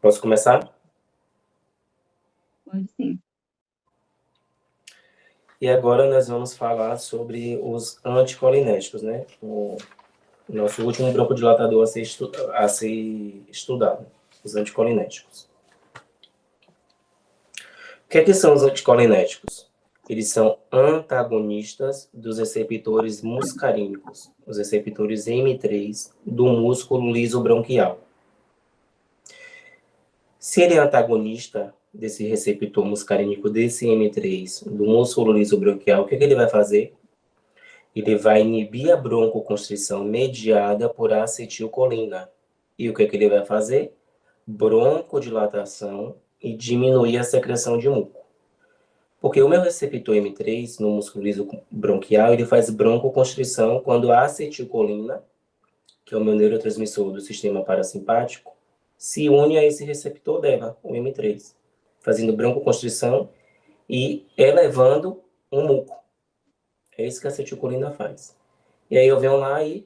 Posso começar? Pode sim. E agora nós vamos falar sobre os anticolinérgicos, né? O nosso último broncodilatador a ser estudado, os anticolinérgicos. O que é que são os anticolinérgicos? Eles são antagonistas dos receptores muscarínicos, os receptores M3 do músculo liso bronquial. Se ele é antagonista desse receptor muscarínico desse M3 do músculo liso bronquial, o que ele vai fazer? Ele vai inibir a broncoconstrição mediada por acetilcolina. E o que ele vai fazer? Broncodilatação e diminuir a secreção de muco. Porque o meu receptor M3 no músculo liso bronquial, ele faz broncoconstrição quando a acetilcolina, que é o meu neurotransmissor do sistema parasimpático, se une a esse receptor dela, o M3, fazendo broncoconstrição e elevando o muco. É isso que a acetilcolina faz. E aí eu venho lá e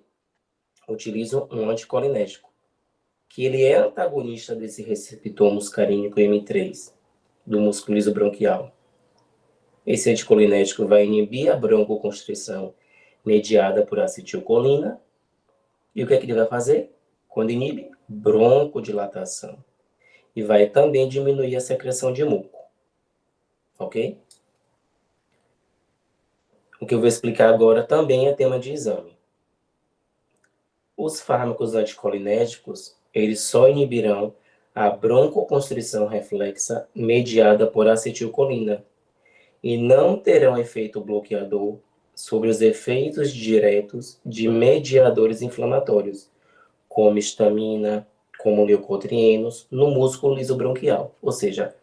utilizo um anticolinérgico, que ele é antagonista desse receptor muscarínico M3, do músculo liso bronquial. Esse anticolinérgico vai inibir a broncoconstrição mediada por acetilcolina. E o que é que ele vai fazer? Quando inibe, broncodilatação. E vai também diminuir a secreção de muco. Ok? O que eu vou explicar agora também é tema de exame. Os fármacos anticolinérgicos, eles só inibirão a broncoconstrição reflexa mediada por acetilcolina e não terão efeito bloqueador sobre os efeitos diretos de mediadores inflamatórios, como histamina, como leucotrienos, no músculo lisobronquial. Ou seja,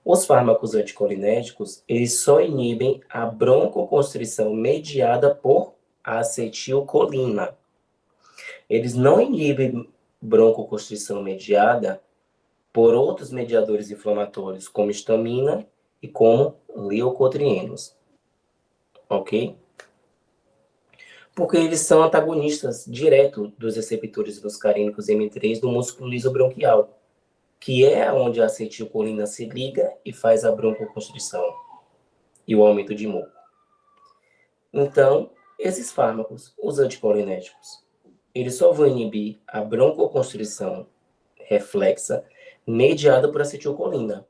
os fármacos anticolinérgicos, eles só inibem a broncoconstrição mediada por acetilcolina. Eles não inibem broncoconstrição mediada por outros mediadores inflamatórios, como histamina e como leucotrienos. Ok? Porque eles são antagonistas direto dos receptores muscarínicos M3 do músculo lisobronquial, que é onde a acetilcolina se liga e faz a broncoconstrição e o aumento de muco. Então, esses fármacos, os anticolinérgicos, eles só vão inibir a broncoconstrição reflexa mediada por acetilcolina.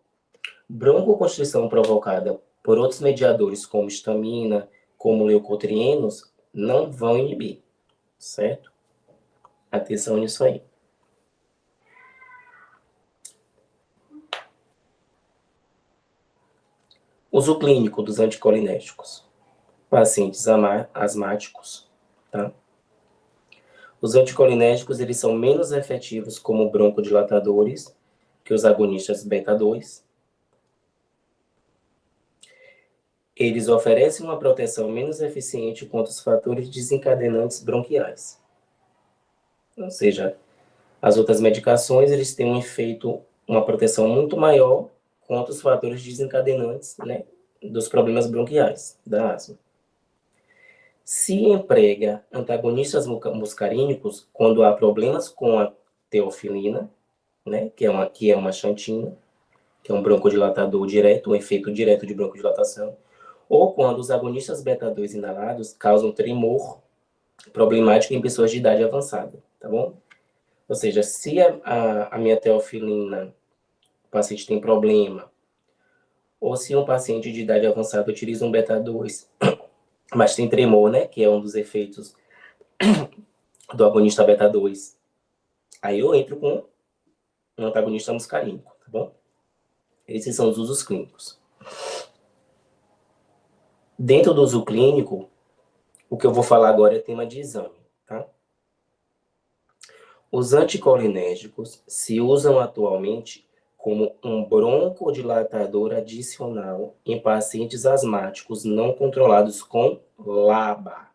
Broncoconstrição provocada por outros mediadores, como histamina, como leucotrienos, não vão inibir, certo? Atenção nisso aí. Uso clínico dos anticolinérgicos. Pacientes asmáticos, tá? Os anticolinérgicos, eles são menos efetivos como broncodilatadores que os agonistas beta-2. Eles oferecem uma proteção menos eficiente contra os fatores desencadenantes bronquiais. Ou seja, as outras medicações, eles têm um efeito, uma proteção muito maior contra os fatores desencadenantes, né, dos problemas bronquiais, da asma. Se emprega antagonistas muscarínicos quando há problemas com a teofilina, né, que é uma xantina, que é um broncodilatador direto, um efeito direto de broncodilatação, ou quando os agonistas beta-2 inalados causam tremor problemático em pessoas de idade avançada, tá bom? Ou seja, se a minha teofilina, o paciente tem problema, ou se um paciente de idade avançada utiliza um beta-2, mas tem tremor, né, que é um dos efeitos do agonista beta-2, aí eu entro com um antagonista muscarínico, tá bom? Esses são os usos clínicos. Dentro do uso clínico, o que eu vou falar agora é tema de exame, tá? Os anticolinérgicos se usam atualmente como um broncodilatador adicional em pacientes asmáticos não controlados com LABA.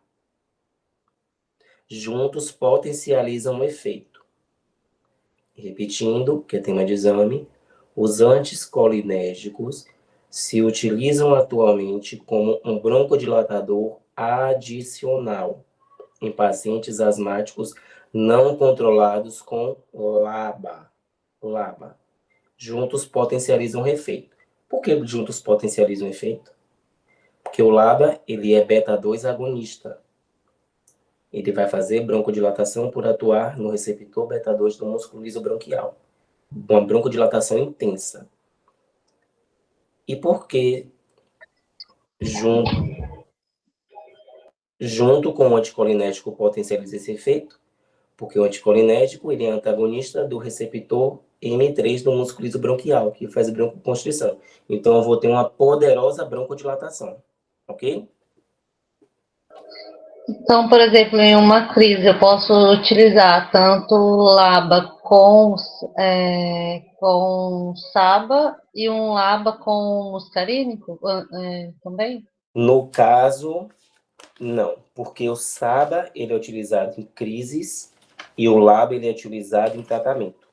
Juntos potencializam o efeito. Repetindo, que é tema de exame, os anticolinérgicos se utilizam atualmente como um broncodilatador adicional em pacientes asmáticos não controlados com LABA. LABA. juntos potencializam o efeito. Por que juntos potencializam o efeito? Porque o LABA, ele é beta-2 agonista. Ele vai fazer broncodilatação por atuar no receptor beta-2 do músculo lisobronquial. Uma broncodilatação intensa. E por que junto com o anticolinético potencializa esse efeito? Porque o anticolinético ele é antagonista do receptor M3 do músculo lisobronquial, que faz broncoconstrição. Então, eu vou ter uma poderosa broncodilatação, ok? Então, por exemplo, em uma crise, eu posso utilizar tanto LABA com SABA e um LABA com muscarínico também? No caso, não, porque o SABA ele é utilizado em crises e o LABA ele é utilizado em tratamento.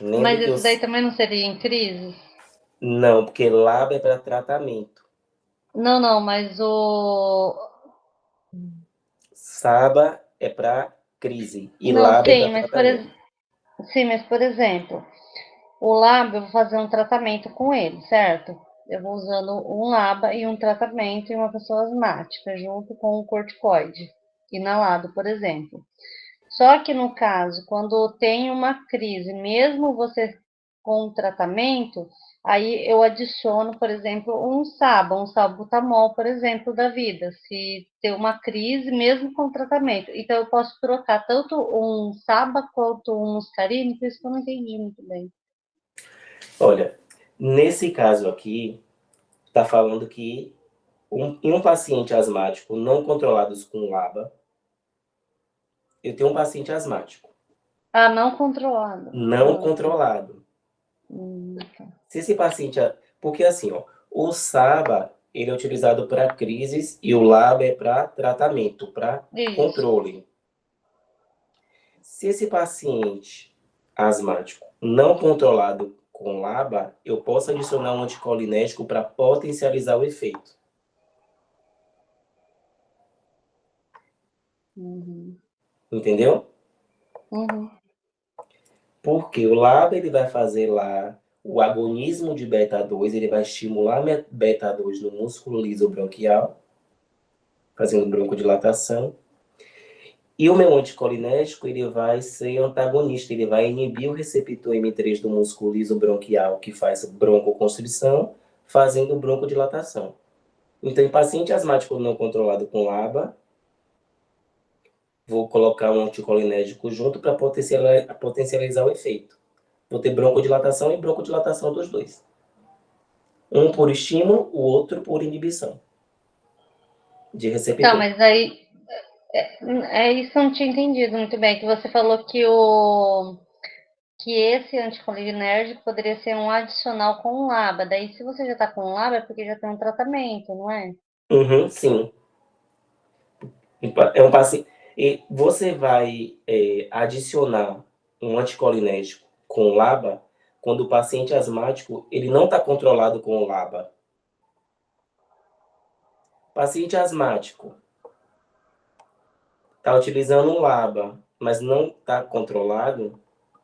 Lembra Mas que esse daí também não seria em crise? Não, porque LABA é para tratamento. Não, mas o... SABA é para crise e Não, LABA é para tratamento. sim, mas por exemplo, o LABA eu vou fazer um tratamento com ele, certo? Eu vou usando um LABA e um tratamento em uma pessoa asmática, junto com um corticoide inalado, por exemplo. Só que no caso, quando tem uma crise, mesmo você com tratamento, aí eu adiciono, por exemplo, um SABA, um salbutamol, por exemplo, da vida, se tem uma crise, mesmo com tratamento. Então, eu posso trocar tanto um SABA quanto um muscarínico, isso que eu não entendi muito bem. Olha, nesse caso aqui, está falando que em um paciente asmático não controlados com LABA, eu tenho um paciente asmático Ah, não controlado. não controlado. Tá. Se esse paciente, porque assim, ó, o SABA ele é utilizado para crises e o LABA é para tratamento, para Isso. controle. Se esse paciente asmático não controlado com LABA, eu posso adicionar um anticolinético para potencializar o efeito. Uhum. Entendeu? Uhum. Porque o LABA ele vai fazer lá o agonismo de beta-2, ele vai estimular beta-2 no músculo lisobronquial, fazendo broncodilatação. E o meu anticolinético, ele vai ser antagonista, ele vai inibir o receptor M3 do músculo lisobronquial, que faz broncoconstrição, fazendo broncodilatação. Então, em paciente asmático não controlado com LABA, vou colocar um anticolinético junto para potencializar o efeito. Vou ter broncodilatação e broncodilatação dos dois. Um por estímulo, o outro por inibição de Tá, receptor. mas aí isso eu não tinha entendido muito bem, que você falou que esse anticolinérgico poderia ser um adicional com um LABA. Daí, se você já está com um LABA, é porque já tem um tratamento, não é? Uhum, sim. É um paciente. E você vai adicionar um anticolinético com LABA quando o paciente asmático ele não está controlado com o LABA. Paciente asmático está utilizando um LABA, mas não está controlado.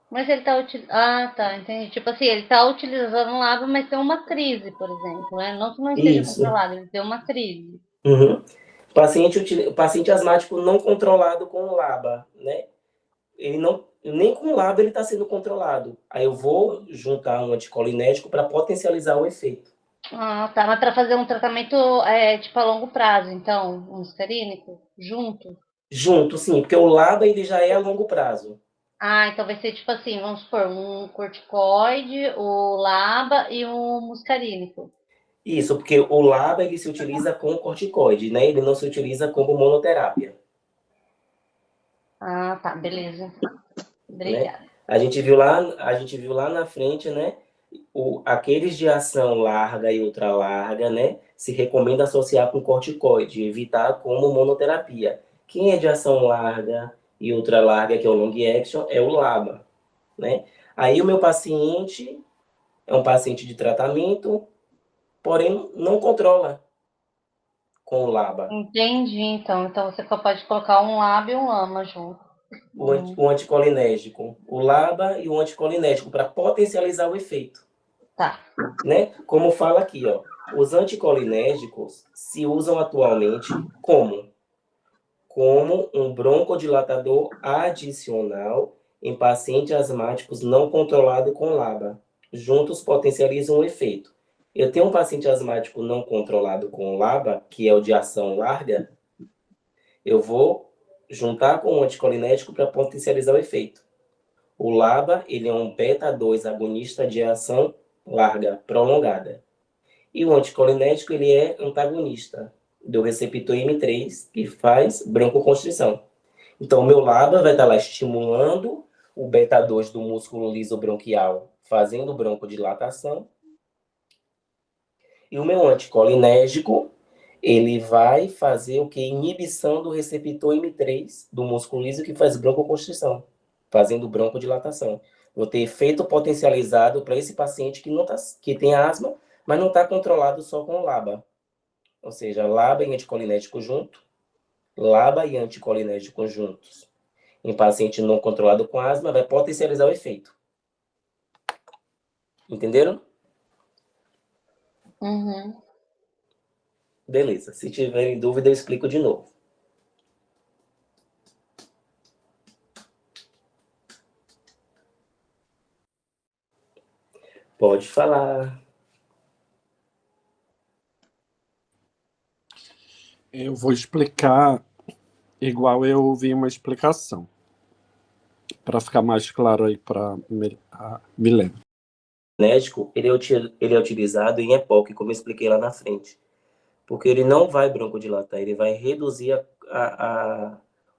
Mas ele está utilizando. Ah, tá, entendi. Tipo assim, ele está utilizando um LABA, mas tem uma crise, por exemplo, né? Não que não esteja Isso. controlado, ele tem uma crise. Uhum. Paciente asmático não controlado com o LABA, né? Ele não, nem com o LABA ele está sendo controlado. Aí eu vou juntar um anticolinético para potencializar o efeito. Ah, tá. Mas para fazer um tratamento tipo a longo prazo, então, um muscarínico, junto. Junto, sim, porque o LABA ele já é a longo prazo. Ah, então vai ser tipo assim, vamos supor, um corticoide, o LABA e um muscarínico. Isso, porque o LABA ele se utiliza com corticoide, né? Ele não se utiliza como monoterápia, Ah, tá, beleza. né? Obrigada. A gente viu lá na frente, né? Aqueles de ação larga e ultra larga, né? Se recomenda associar com corticoide, evitar como monoterapia. Quem é de ação larga e ultra larga, que é o long action, é o LABA, né? Aí o meu paciente é um paciente de tratamento, porém não controla com o LABA. Entendi, então. Então você só pode colocar um LABA e um LAMA junto. o anticolinérgico, o LABA e o anticolinérgico, para potencializar o efeito. Tá. Né? Como fala aqui, ó, os anticolinérgicos se usam atualmente como um broncodilatador adicional em pacientes asmáticos não controlado com LABA. Juntos potencializam o efeito. Eu tenho um paciente asmático não controlado com LABA, que é o de ação larga, eu vou juntar com o anticolinético para potencializar o efeito. O LABA, ele é um beta-2 agonista de ação larga, prolongada. E o anticolinético, ele é antagonista do receptor M3, que faz broncoconstrição. Então, o meu LABA vai estar lá estimulando o beta-2 do músculo liso bronquial, fazendo broncodilatação. E o meu anticolinérgico, ele vai fazer o que? Inibição do receptor M3 do músculo liso, que faz broncoconstrição, fazendo broncodilatação. Vou ter efeito potencializado para esse paciente que tem asma, mas não está controlado só com LABA. Ou seja, LABA e anticolinético junto, LABA e anticolinérgico juntos. Em paciente não controlado com asma, vai potencializar o efeito. Entenderam? Uhum. Beleza. Se tiverem dúvida, eu explico de novo. Pode falar. Eu vou explicar igual eu ouvi uma explicação, para ficar mais claro aí para Milena. O médico, ele é utilizado em EPOC, como eu expliquei lá na frente. Porque ele não vai broncodilatar, ele vai reduzir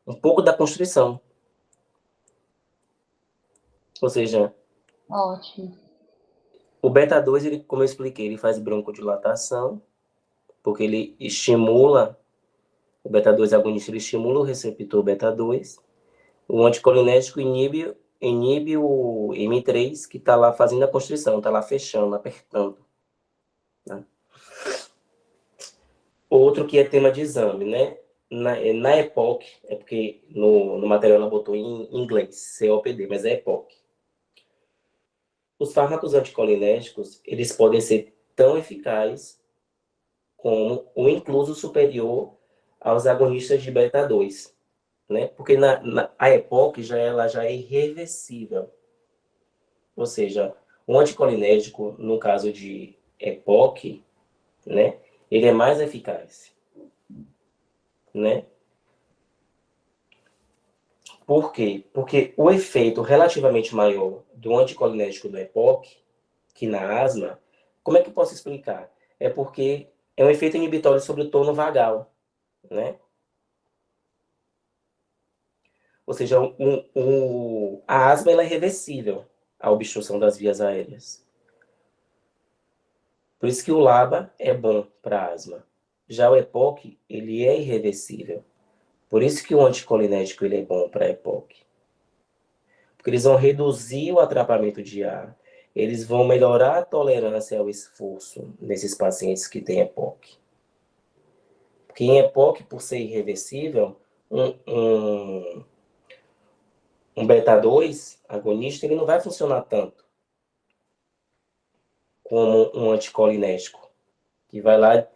um pouco da constrição. Ou seja, Ótimo. o beta-2, ele, como eu expliquei, ele faz broncodilatação, porque ele estimula, o beta-2 agonista, ele estimula o receptor beta-2. O anticolinético inibe o M3, que está lá fazendo a constrição, está lá fechando, apertando. Né? Outro que é tema de exame, né? Na EPOC, é porque no material ela botou em inglês, COPD, mas é EPOC. Os fármacos anticolinérgicos, eles podem ser tão eficazes como o incluso superior aos agonistas de beta-2, né? Porque a EPOC ela já é irreversível. Ou seja, o anticolinérgico, no caso de EPOC, né? Ele é mais eficaz, né? Por quê? Porque o efeito relativamente maior do anticolinérgico do EPOC, que na asma, como é que eu posso explicar? É porque é um efeito inibitório sobre o tono vagal, né? Ou seja, a asma ela é reversível, a obstrução das vias aéreas. Por isso que o LABA é bom para asma. Já o EPOC, ele é irreversível. Por isso que o anticolinético ele é bom para EPOC. Porque eles vão reduzir o atrapamento de ar, eles vão melhorar a tolerância ao esforço nesses pacientes que têm EPOC. Porque em EPOC, por ser irreversível, um beta-2 agonista ele não vai funcionar tanto como um anticolinético, que vai lá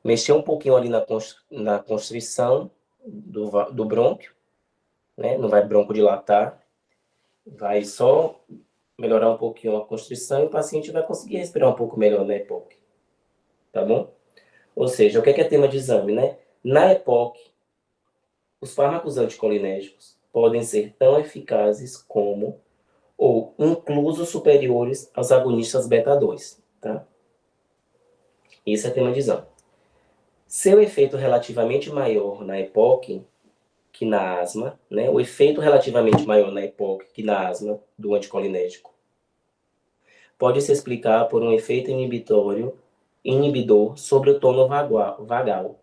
mexer um pouquinho ali na constrição do brônquio, né? Não vai broncodilatar, vai só melhorar um pouquinho a constrição e o paciente vai conseguir respirar um pouco melhor na EPOC, tá bom? Ou seja, o que é tema de exame, né? Na EPOC, os fármacos anticolinérgicos podem ser tão eficazes como ou incluso superiores aos agonistas beta-2, tá? Esse é tema de exame. Seu efeito relativamente maior na EPOC que na asma, né? O efeito relativamente maior na EPOC que na asma do anticolinérgico pode se explicar por um efeito inibidor sobre o tono vagal,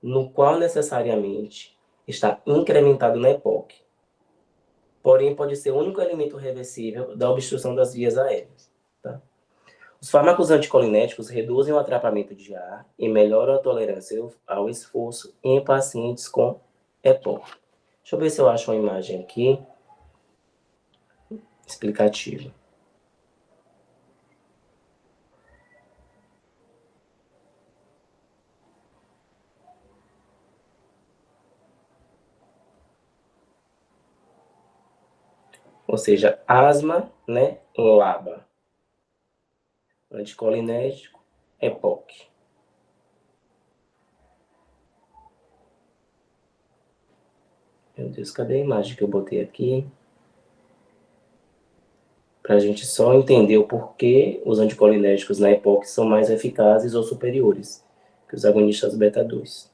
no qual necessariamente está incrementado na EPOC. Porém, pode ser o único elemento reversível da obstrução das vias aéreas. Tá? Os fármacos anticolinéticos reduzem o atrapamento de ar e melhoram a tolerância ao esforço em pacientes com EPOC. Deixa eu ver se eu acho uma imagem aqui explicativa. Ou seja, asma, né? LABA. Anticolinérgico, EPOC. Meu Deus, cadê a imagem que eu botei aqui? Para a gente só entender o porquê os anticolinérgicos na EPOC são mais eficazes ou superiores que os agonistas beta-2.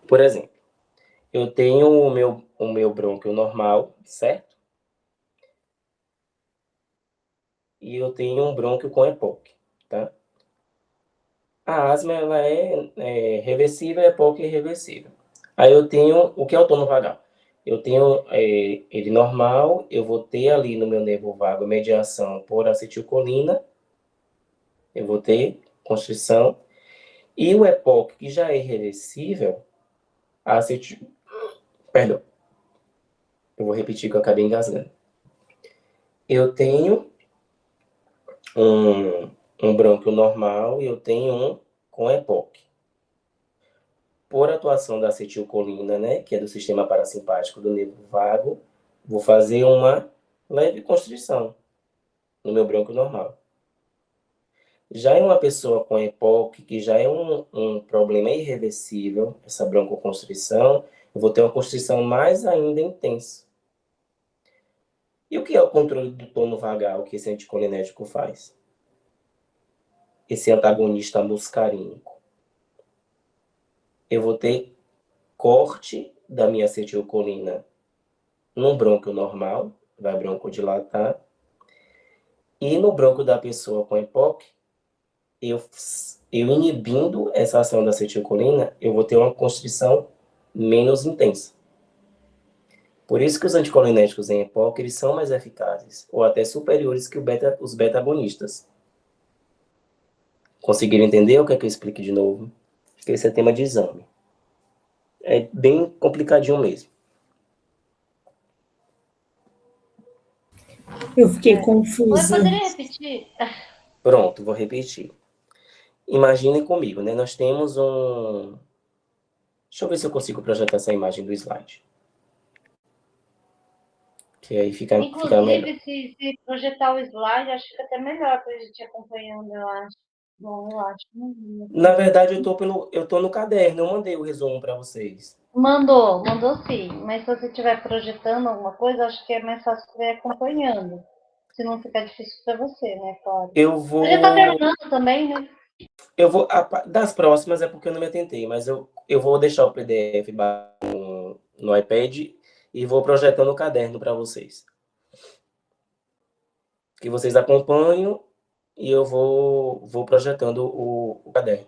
Por exemplo, eu tenho o meu brônquio normal, certo? E eu tenho um brônquio com EPOC, tá? A asma, ela é reversível, a EPOC é irreversível. Aí eu tenho, o que é o tono vagal? Eu tenho ele normal, eu vou ter ali no meu nervo vago mediação por acetilcolina, eu vou ter constrição, e o EPOC, que já é irreversível, a acetil... Perdão, eu vou repetir que eu acabei engasgando. Eu tenho um brônquio normal e eu tenho um com EPOC. Por atuação da acetilcolina, né, que é do sistema parasimpático do nervo vago, vou fazer uma leve constrição no meu brônquio normal. Já em uma pessoa com EPOC, que já é um problema irreversível, essa broncoconstrição, eu vou ter uma constrição mais ainda intensa. E o que é o controle do tono vagal que esse anticolinérgico faz? Esse antagonista muscarínico. Eu vou ter corte da minha acetilcolina num brônquio normal, vai broncodilatar, e no bronco da pessoa com EPOC, eu inibindo essa ação da acetilcolina, eu vou ter uma constrição menos intensa. Por isso que os anticolinérgicos em EPOC, eles são mais eficazes, ou até superiores que os beta-agonistas. Conseguiram entender ou quer que eu explique de novo? Porque esse é tema de exame. É bem complicadinho mesmo. Eu fiquei Oi, confusa. poderia repetir? Pronto, vou repetir. Imaginem comigo, né? Nós temos um... Deixa eu ver se eu consigo projetar essa imagem do slide. Que aí fica melhor. Inclusive, se projetar o slide, acho que é até melhor para a gente ir acompanhando, eu acho. Bom, eu acho. Na verdade, eu tô no caderno, eu mandei o resumo para vocês. Mandou sim. Mas se você estiver projetando alguma coisa, acho que é mais fácil você ir acompanhando. Se não ficar difícil para você, né, claro. Eu vou. Você já está terminando também, né? Das próximas é porque eu não me atentei, mas eu vou deixar o PDF no iPad e vou projetando o caderno para vocês. Que vocês acompanham e eu vou projetando o caderno.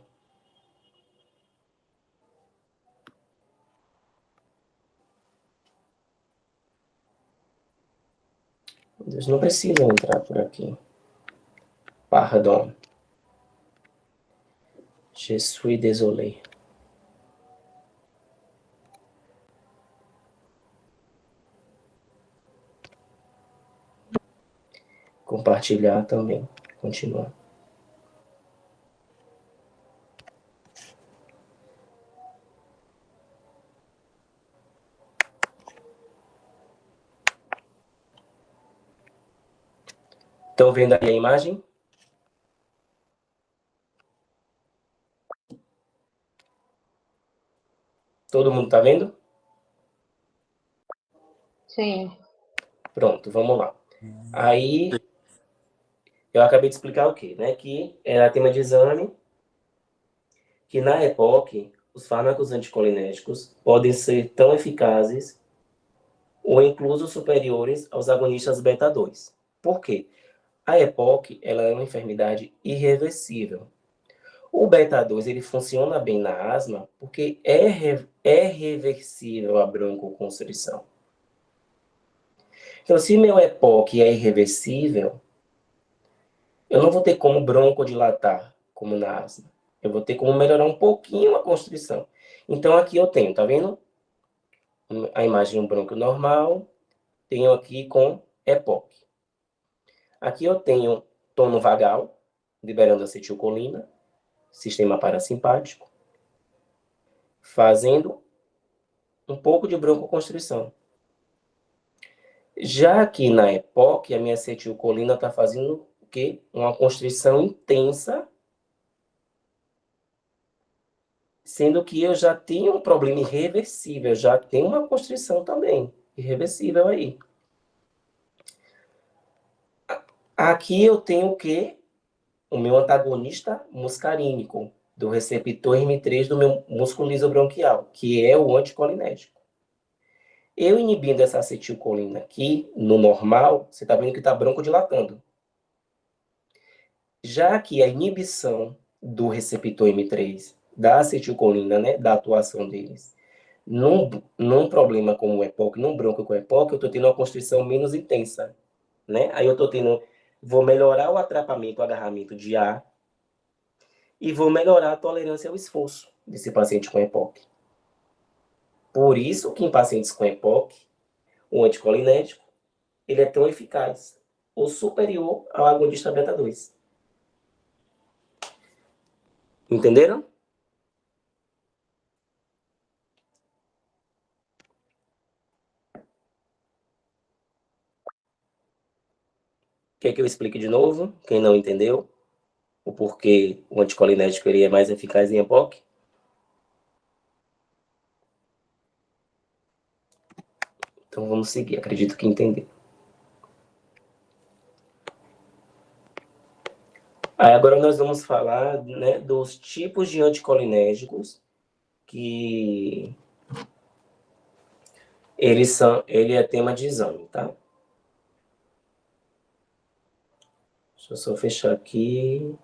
Eles não precisam entrar por aqui. Pardon. Je suis désolé. Compartilhar também. Continuar. Estão vendo aí a imagem? Todo mundo está vendo? Sim. Pronto, vamos lá. Aí, eu acabei de explicar o quê? Né? Que era tema de exame, que na EPOC, os fármacos anticolinérgicos podem ser tão eficazes ou incluso superiores aos agonistas beta-2. Por quê? A EPOC, ela é uma enfermidade irreversível. O beta-2, ele funciona bem na asma porque é reversível a broncoconstrição. Então, se meu EPOC é irreversível, eu não vou ter como broncodilatar, como na asma. Eu vou ter como melhorar um pouquinho a constrição. Então, aqui eu tenho, tá vendo? A imagem do brônquio normal, tenho aqui com EPOC. Aqui eu tenho tono vagal, liberando acetilcolina, sistema parasimpático, fazendo um pouco de broncoconstrição. Já aqui na EPOC, a minha acetilcolina está fazendo o quê? Uma constrição intensa, sendo que eu já tenho um problema irreversível, já tenho uma constrição também irreversível aí. Aqui eu tenho o quê? O meu antagonista muscarínico, do receptor M3 do meu músculo lisobronquial, que é o anticolinético. Eu inibindo essa acetilcolina aqui, no normal, você está vendo que está broncodilatando. Já que a inibição do receptor M3, da acetilcolina, né, da atuação deles, num problema como o EPOC, num bronco com EPOC, eu estou tendo uma constrição menos intensa, né? Aí eu estou tendo, vou melhorar o atrapamento, o agarramento de ar, e vou melhorar a tolerância ao esforço desse paciente com EPOC. Por isso que em pacientes com EPOC, o anticolinético, ele é tão eficaz, ou superior ao agonista beta 2. Entenderam? Quer que eu explique de novo? Quem não entendeu? O porquê o anticolinético ele é mais eficaz em EPOC? Então vamos seguir, acredito que entendeu. Aí agora nós vamos falar, né, dos tipos de anticolinérgicos que ele é tema de exame, tá? Deixa eu só fechar aqui.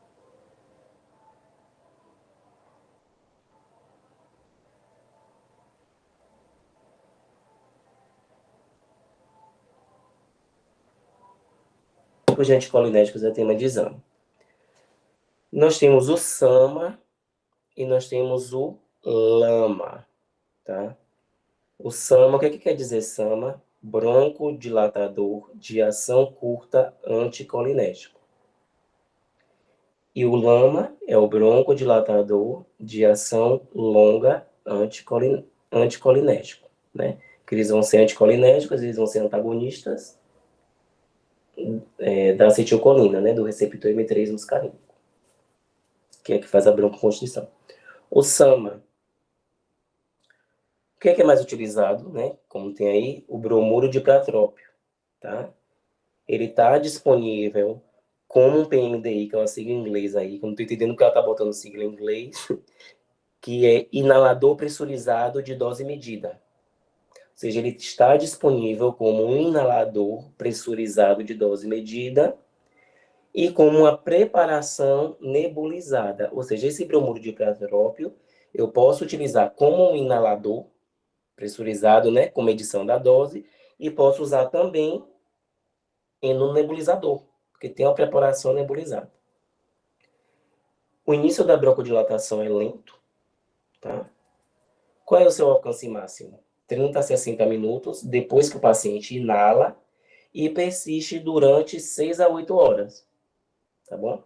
Tipos de anticolinérgicos é tema de exame. Nós temos o SAMA e nós temos o LAMA, tá? O SAMA, o que quer dizer SAMA? Broncodilatador de ação curta anticolinético. E o LAMA é o broncodilatador de ação longa anticolinético, né? Que eles vão ser anticolinérgicos, eles vão ser antagonistas da acetilcolina, né? Do receptor M3 muscarínico, que é que faz a broncoconstrição. O SAMA, o que é mais utilizado, né? Como tem aí, o bromuro de pratrópio, tá? Ele está disponível como um PMDI, que é uma sigla em inglês aí, que eu não estou entendendo porque ela está botando sigla em inglês, que é inalador pressurizado de dose medida. Ou seja, ele está disponível como um inalador pressurizado de dose medida e como uma preparação nebulizada. Ou seja, esse bromuro de pratrópio eu posso utilizar como um inalador pressurizado, né, com medição da dose, e posso usar também no nebulizador, porque tem uma preparação nebulizada. O início da broncodilatação é lento, tá? Qual é o seu alcance máximo? 30 a 60 minutos depois que o paciente inala e persiste durante 6 a 8 horas, tá bom?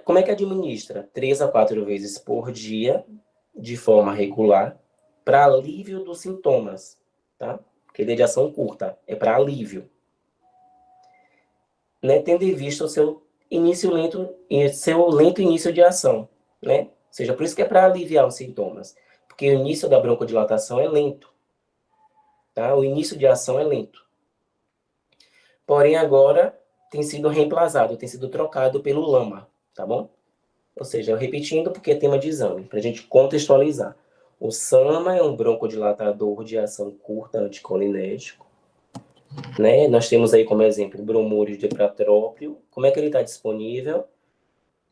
Como é que administra? 3 a 4 vezes por dia, de forma regular, para alívio dos sintomas, tá? Porque ele é de ação curta, é para alívio. Né? Tendo em vista o seu lento início de ação, né? Ou seja, por isso que é para aliviar os sintomas, porque o início da broncodilatação é lento, tá? O início de ação é lento. Porém, agora tem sido reemplazado, tem sido trocado pelo LAMA, tá bom? Ou seja, repetindo porque é tema de exame, para a gente contextualizar. O SAMA é um broncodilatador de ação curta anticolinético, né? Nós temos aí como exemplo o bromuro de pratrópio. Como é que ele está disponível?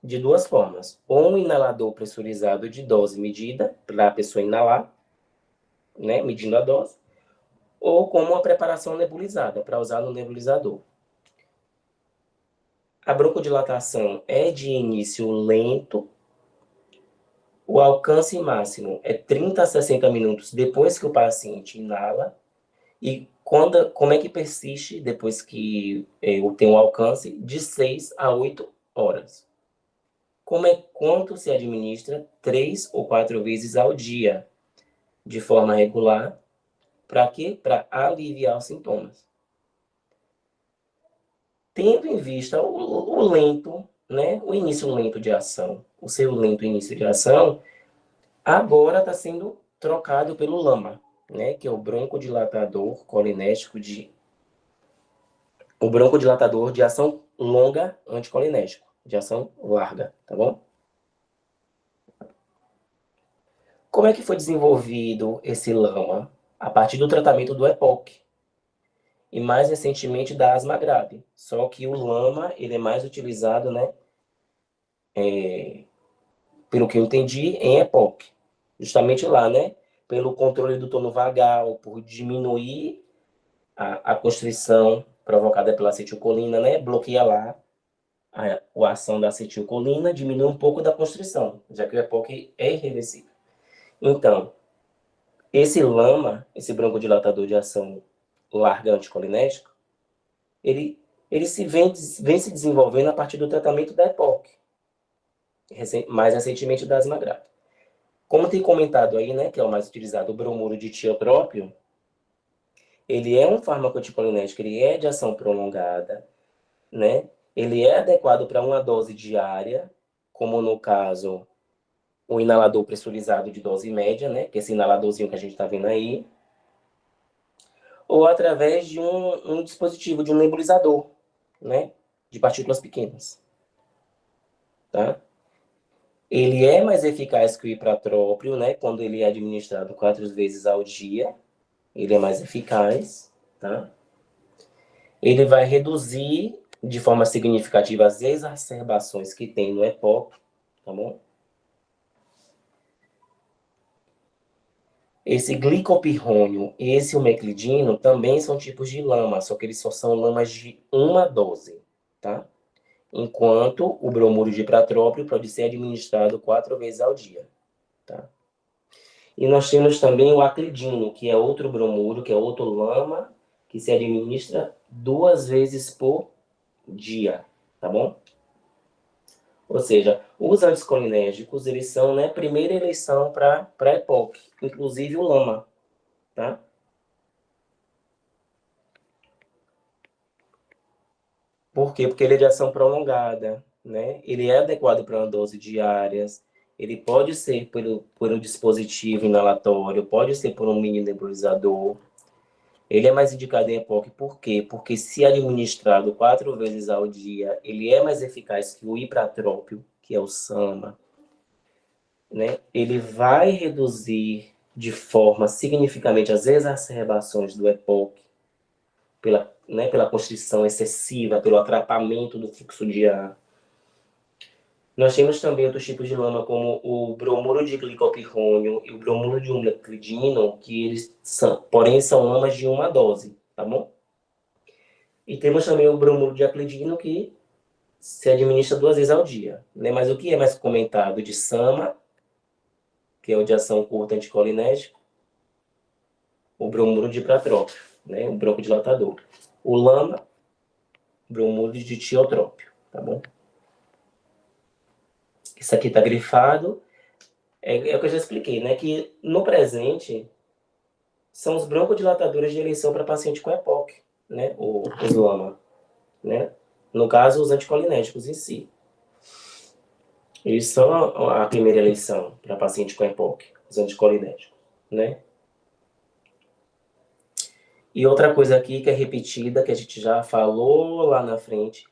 De duas formas. Ou um inalador pressurizado de dose medida, para a pessoa inalar, né, medindo a dose, ou como uma preparação nebulizada, para usar no nebulizador. a broncodilatação é de início lento, o alcance máximo é 30 a 60 minutos depois que o paciente inala, e como é que persiste depois que tem um alcance de 6 a 8 horas. Quanto se administra 3 ou 4 vezes ao dia, de forma regular, para quê? Para aliviar os sintomas. Tendo em vista o lento, né, o início lento de ação, o seu lento início de ação, agora está sendo trocado pelo LAMA, né, que é o broncodilatador colinéstico o broncodilatador de ação longa anticolinéstico, de ação larga, tá bom? Como é que foi desenvolvido esse LAMA? A partir do tratamento do EPOC e mais recentemente da asma grave. Só que o LAMA ele é mais utilizado, né, pelo que eu entendi, em EPOC. Justamente lá, né, pelo controle do tono vagal, por diminuir a constrição provocada pela acetilcolina, né, bloqueia lá a ação da acetilcolina, diminui um pouco da constrição, já que o EPOC é irreversível. Então, esse LAMA, esse broncodilatador de ação larga anticolinéstico, ele vem se desenvolvendo a partir do tratamento da EPOC, mais recentemente da asma grave. Como tem comentado aí, né, que é o mais utilizado, o bromuro de tiotrópio, ele é um fármaco anticolinéstico, ele é de ação prolongada, né? Ele é adequado para uma dose diária, como no caso, o inalador pressurizado de dose média, né? Que é esse inaladorzinho que a gente está vendo aí, ou através de um dispositivo, de um nebulizador, né? De partículas pequenas, tá? Ele é mais eficaz que o ipratrópio, né? Quando ele é administrado 4 vezes ao dia, ele é mais eficaz, tá? Ele vai reduzir de forma significativa as exacerbações que tem no EPOC, tá bom? Esse glicopirrônio e esse umeclidino também são tipos de lama, só que eles só são lamas de uma dose, tá? Enquanto o bromuro de ipratrópio pode ser administrado 4 vezes ao dia, tá? E nós temos também o aclidino, que é outro bromuro, que é outro lama, que se administra 2 vezes por dia, tá bom? Ou seja, os anticolinérgicos, eles são, né, primeira eleição para EPOC, inclusive o LAMA, tá? Por quê? Porque ele é de ação prolongada, né? Ele é adequado para uma dose diárias, ele pode ser por um dispositivo inalatório, pode ser por um mini nebulizador. Ele é mais indicado em EPOC, por quê? Porque se administrado 4 vezes ao dia, ele é mais eficaz que o ipratrópio, que é o SAMA, né? Ele vai reduzir de forma significativamente as exacerbações do EPOC, pela constrição excessiva, pelo atrapamento do fluxo de ar. Nós temos também outros tipos de lama, como o bromuro de glicopirrônio e o bromuro de umeclidino, que eles porém são lamas de uma dose, tá bom? E temos também o bromuro de aclidino, que se administra 2 vezes ao dia, né? Mas o que é mais comentado de SAMA, que é o de ação curta anticolinéstico, o bromuro de ipratrópio, né? O broncodilatador. O LAMA, bromuro de tiotrópio, tá bom? Isso aqui está grifado. É o que eu já expliquei, né? Que no presente são os broncodilatadores de eleição para paciente com EPOC, né? Os LAMA, né? No caso, os anticolinéticos em si. Eles são a primeira eleição para paciente com EPOC, os anticolinéticos, né? E outra coisa aqui que é repetida, que a gente já falou lá na frente,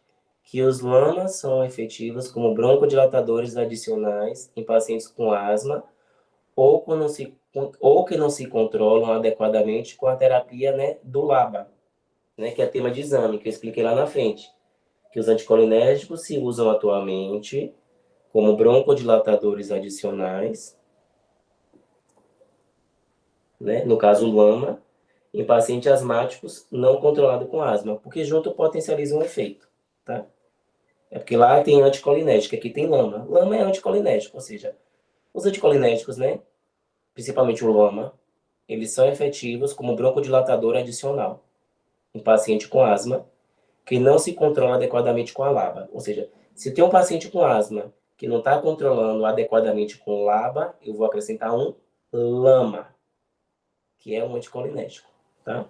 que os LAMAs são efetivos como broncodilatadores adicionais em pacientes com asma ou que não se controlam adequadamente com a terapia, né, do LABA, né, que é tema de exame, que eu expliquei lá na frente, que os anticolinérgicos se usam atualmente como broncodilatadores adicionais, né, no caso o LAMA, em pacientes asmáticos não controlados com asma, porque junto potencializam o efeito, tá? É porque lá tem anticolinético, aqui tem lama. Lama é anticolinético, ou seja, os anticolinéticos, né, principalmente o lama, eles são efetivos como broncodilatador adicional em paciente com asma que não se controla adequadamente com a LABA. Ou seja, se tem um paciente com asma que não está controlando adequadamente com LABA, eu vou acrescentar um LAMA, que é um anticolinético, tá?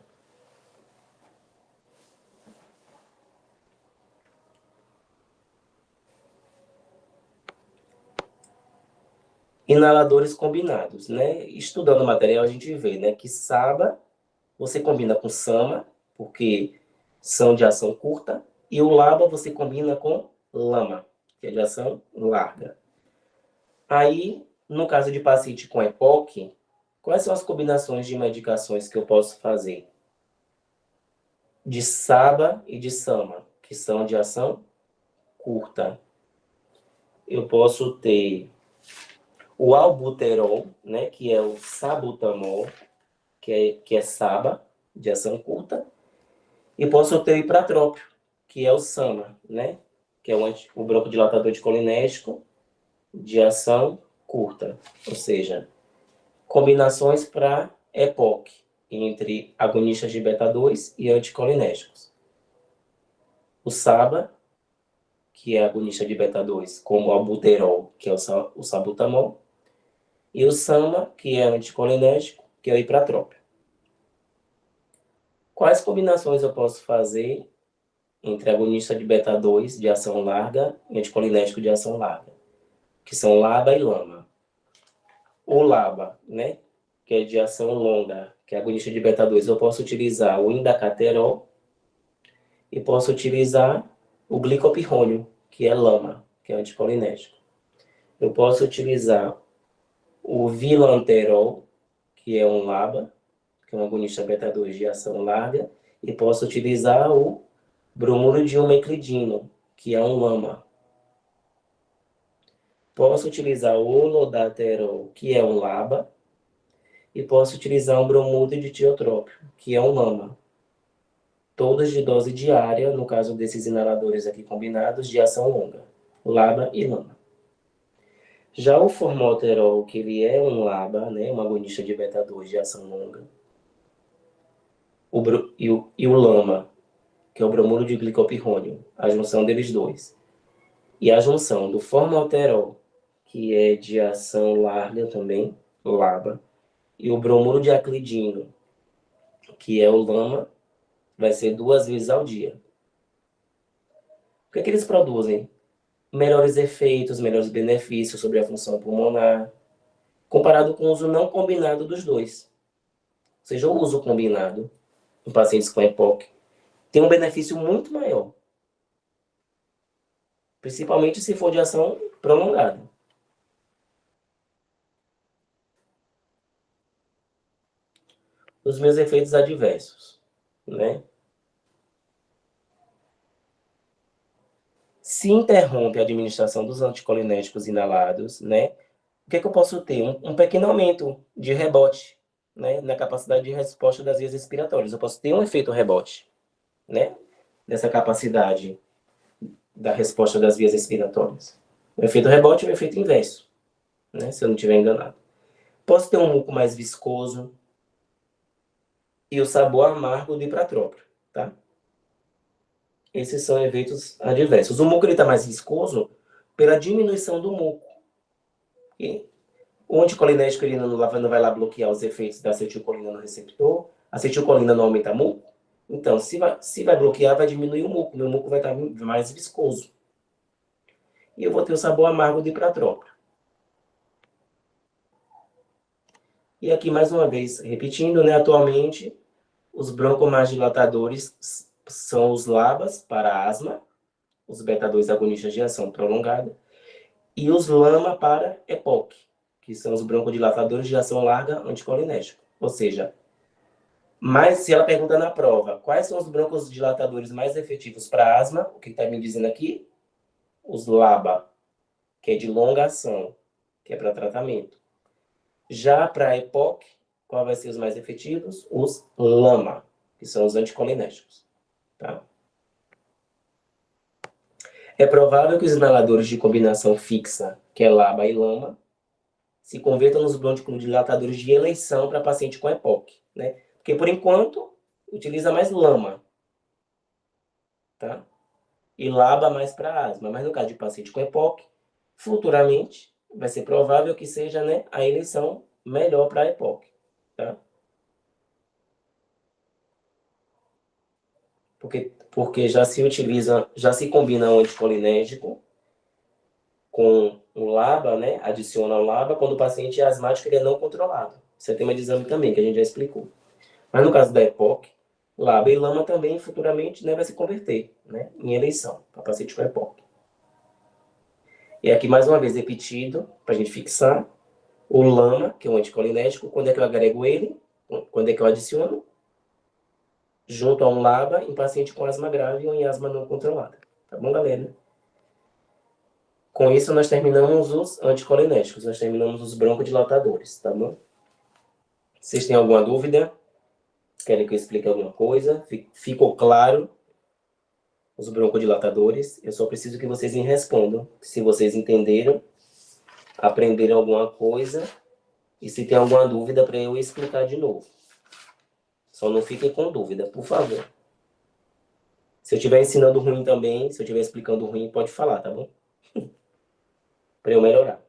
Inaladores combinados, né? Estudando o material, a gente vê, né, que SABA você combina com SAMA, porque são de ação curta, e o LABA você combina com LAMA, que é de ação larga. Aí, no caso de paciente com EPOC, quais são as combinações de medicações que eu posso fazer? De SABA e de SAMA, que são de ação curta. Eu posso ter o albuterol, né, que é o sabutamol, que é SABA, de ação curta, e posso ter o ipratrópio, que é o SAMA, né, que é o broncodilatador anticolinéstico de ação curta, ou seja, combinações para EPOC, entre agonistas de beta-2 e anticolinérgicos. O SABA, que é agonista de beta-2, como o albuterol, que é o sabutamol, e o SAMA, que é anticolinérgico, que é o ipratrópio. Quais combinações eu posso fazer entre agonista de beta-2 de ação larga e anticolinérgico de ação larga? Que são LABA e LAMA. O LABA, né, que é de ação longa, que é agonista de beta-2, eu posso utilizar o indacaterol e posso utilizar o glicopirrônio, que é LAMA, que é anticolinérgico. Eu posso utilizar o vilanterol, que é um LABA, que é um agonista beta-2 de ação larga, e posso utilizar o bromuro de umeclidino, que é um LAMA. Posso utilizar o olodaterol, que é um LABA, e posso utilizar um bromuro de tiotrópio, que é um LAMA. Todas de dose diária, no caso desses inaladores aqui combinados, de ação longa, LABA e LAMA. Já o formoterol, que ele é um LABA, né, um agonista de beta-2 de ação longa, e o LAMA, que é o bromuro de glicopirrônio, a junção deles dois. E a junção do formoterol, que é de ação larga também, LABA, e o bromuro de aclidino, que é o LAMA, vai ser 2 vezes ao dia. O que é que eles produzem? Melhores efeitos, melhores benefícios sobre a função pulmonar, comparado com o uso não combinado dos dois. Ou seja, o uso combinado em pacientes com EPOC tem um benefício muito maior, principalmente se for de ação prolongada. Os meus efeitos adversos, né? Se interrompe a administração dos anticolinérgicos inalados, né? O que é que eu posso ter? Um pequeno aumento de rebote, né? Na capacidade de resposta das vias respiratórias. Eu posso ter um efeito rebote, né? Dessa capacidade da resposta das vias respiratórias. O efeito rebote é o efeito inverso, né? Se eu não estiver enganado. Posso ter um muco mais viscoso e o sabor amargo do ipratrópio, tá? Esses são eventos adversos. O muco está mais viscoso pela diminuição do muco. E o anticolinético ele não vai lá bloquear os efeitos da acetilcolina no receptor. A acetilcolina não aumenta muco. Então, se vai bloquear, vai diminuir o muco. Meu muco vai estar mais viscoso. E eu vou ter o sabor amargo do ipratrópio. E aqui, mais uma vez, repetindo, né, atualmente, os broncomadilatadores são os LABAs para asma, os beta-2 agonistas de ação prolongada, e os LAMA para EPOC, que são os broncodilatadores de ação larga anticolinérgico. Ou seja, mas se ela pergunta na prova, quais são os broncodilatadores mais efetivos para asma, o que está me dizendo aqui? Os LABA, que é de longa ação, que é para tratamento. Já para a EPOC, qual vai ser os mais efetivos? Os LAMA, que são os anticolinérgicos. Tá? É provável que os inaladores de combinação fixa, que é LABA e LAMA, se convertam nos broncodilatadores de eleição para paciente com EPOC, né? Porque, por enquanto, utiliza mais LAMA, tá? E LABA mais para asma. Mas no caso de paciente com EPOC, futuramente, vai ser provável que seja, né, a eleição melhor para a EPOC, tá? Porque já se utiliza, já se combina um anticolinérgico com o LABA, né? Adiciona o LABA quando o paciente é asmático, ele é não controlado. Isso é tema de exame também, que a gente já explicou. Mas no caso da EPOC, LABA e LAMA também futuramente, né, vai se converter, né, em eleição para paciente com EPOC. E aqui mais uma vez repetido, para a gente fixar, o LAMA, que é um anticolinérgico, quando é que eu agrego ele? Quando é que eu adiciono? Junto a um LABA em paciente com asma grave ou em asma não controlada. Tá bom, galera? Com isso, nós terminamos os anticolinérgicos, nós terminamos os broncodilatadores, tá bom? Vocês têm alguma dúvida? Querem que eu explique alguma coisa? Ficou claro os broncodilatadores? Eu só preciso que vocês me respondam se vocês entenderam, aprenderam alguma coisa e se tem alguma dúvida para eu explicar de novo. Só não fiquem com dúvida, por favor. Se eu estiver ensinando ruim também, se eu estiver explicando ruim, pode falar, tá bom? Para eu melhorar.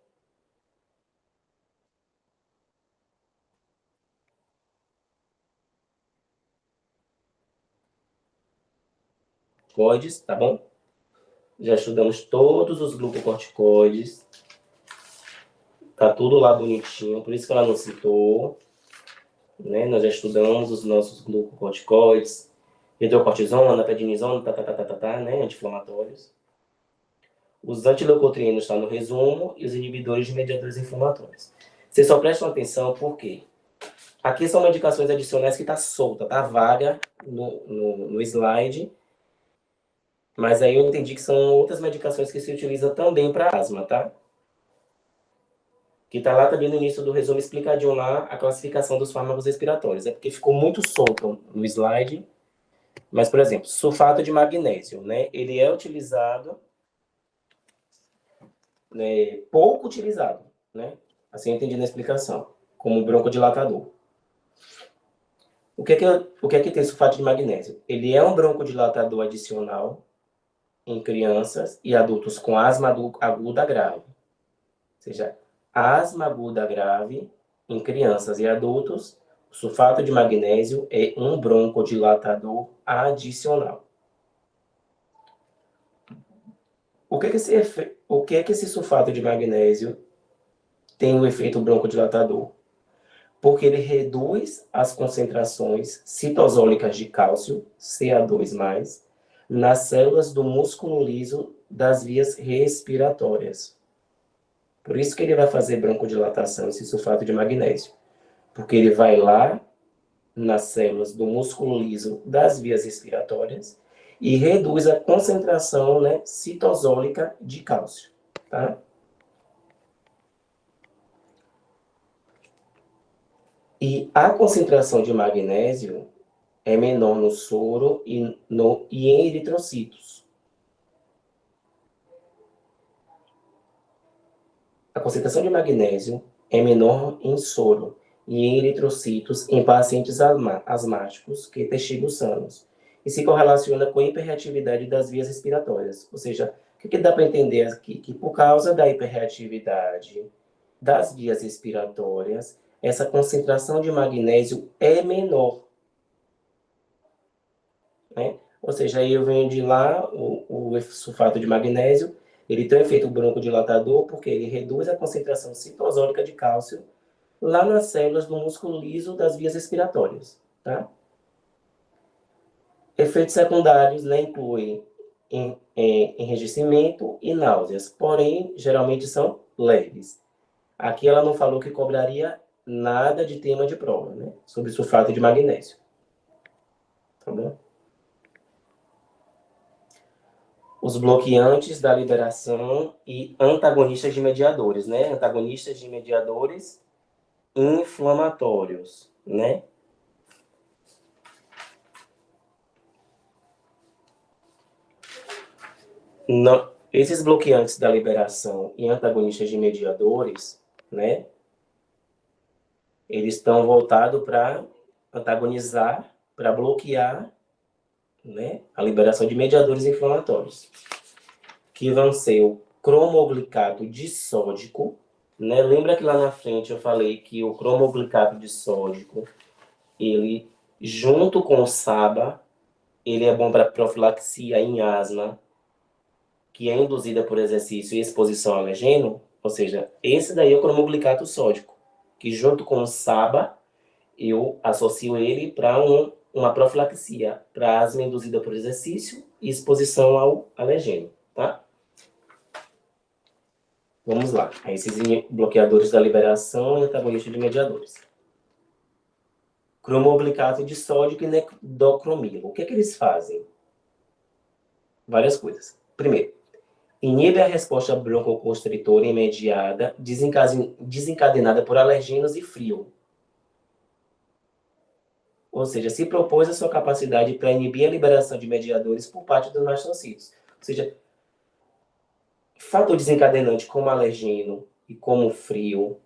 Corticoides, tá bom? Já estudamos todos os glucocorticoides. Tá tudo lá bonitinho, por isso que ela não citou. Né? Nós já estudamos os nossos glucocorticoides, hidrocortisona, prednisona, né? Anti-inflamatórios. Os antileucotrienos estão no resumo e os inibidores de mediadores inflamatórios. Vocês só prestam atenção porque aqui são medicações adicionais que tá solta, tá vaga no slide. Mas aí eu entendi que são outras medicações que se utilizam também para asma, tá? Que tá lá também no início do resumo explicadinho lá a classificação dos fármacos respiratórios. É porque ficou muito solto no slide. Mas, por exemplo, sulfato de magnésio, né? Ele é utilizado, né, pouco utilizado, né? Assim eu entendi na explicação, como broncodilatador. O que é que tem sulfato de magnésio? Ele é um broncodilatador adicional em crianças e adultos com asma aguda grave. Ou seja, asma aguda grave em crianças e adultos, o sulfato de magnésio é um broncodilatador adicional. O que é que esse sulfato de magnésio tem o efeito broncodilatador? Porque ele reduz as concentrações citosólicas de cálcio, Ca2+, nas células do músculo liso das vias respiratórias. Por isso que ele vai fazer broncodilatação, esse sulfato de magnésio. Porque ele vai lá nas células do músculo liso das vias respiratórias e reduz a concentração, né, citosólica de cálcio, tá? E a concentração de magnésio é menor no soro e em eritrocitos. A concentração de magnésio é menor em soro e em eritrocitos em pacientes asmáticos que testículos sanos e se correlaciona com a hiperreatividade das vias respiratórias. Ou seja, o que dá para entender aqui? Que por causa da hiperreatividade das vias respiratórias, essa concentração de magnésio é menor. Né? Ou seja, aí eu venho de lá, o sulfato de magnésio, ele tem um efeito broncodilatador porque ele reduz a concentração citosólica de cálcio lá nas células do músculo liso das vias respiratórias. Tá? Efeitos secundários, né, incluem enrijecimento e náuseas, porém, geralmente são leves. Aqui ela não falou que cobraria nada de tema de prova, né, sobre sulfato de magnésio. Tá bom? Os bloqueantes da liberação e antagonistas de mediadores, né? Antagonistas de mediadores inflamatórios, né? Esses bloqueantes da liberação e antagonistas de mediadores, né, eles estão voltados para antagonizar, para bloquear, né, a liberação de mediadores inflamatórios, que vão ser o cromoglicato disódico, né? Lembra que lá na frente eu falei que o cromoglicato disódico, ele, junto com o SABA, ele é bom para profilaxia em asma, que é induzida por exercício e exposição ao alergeno, ou seja, esse daí é o cromoglicato sódico, que junto com o SABA, eu associo ele para uma profilaxia, para asma induzida por exercício e exposição ao alergeno, tá? Vamos lá, esses bloqueadores da liberação e antagonistas de mediadores. Cromoglicato disódico e nedocromilo. O que eles fazem? Várias coisas. Primeiro, inibe a resposta broncoconstritora imediata desencadenada por alergenos e frio. Ou seja, se propôs a sua capacidade para inibir a liberação de mediadores por parte dos mastocitos. Ou seja, fator desencadenante como alergeno e como frio,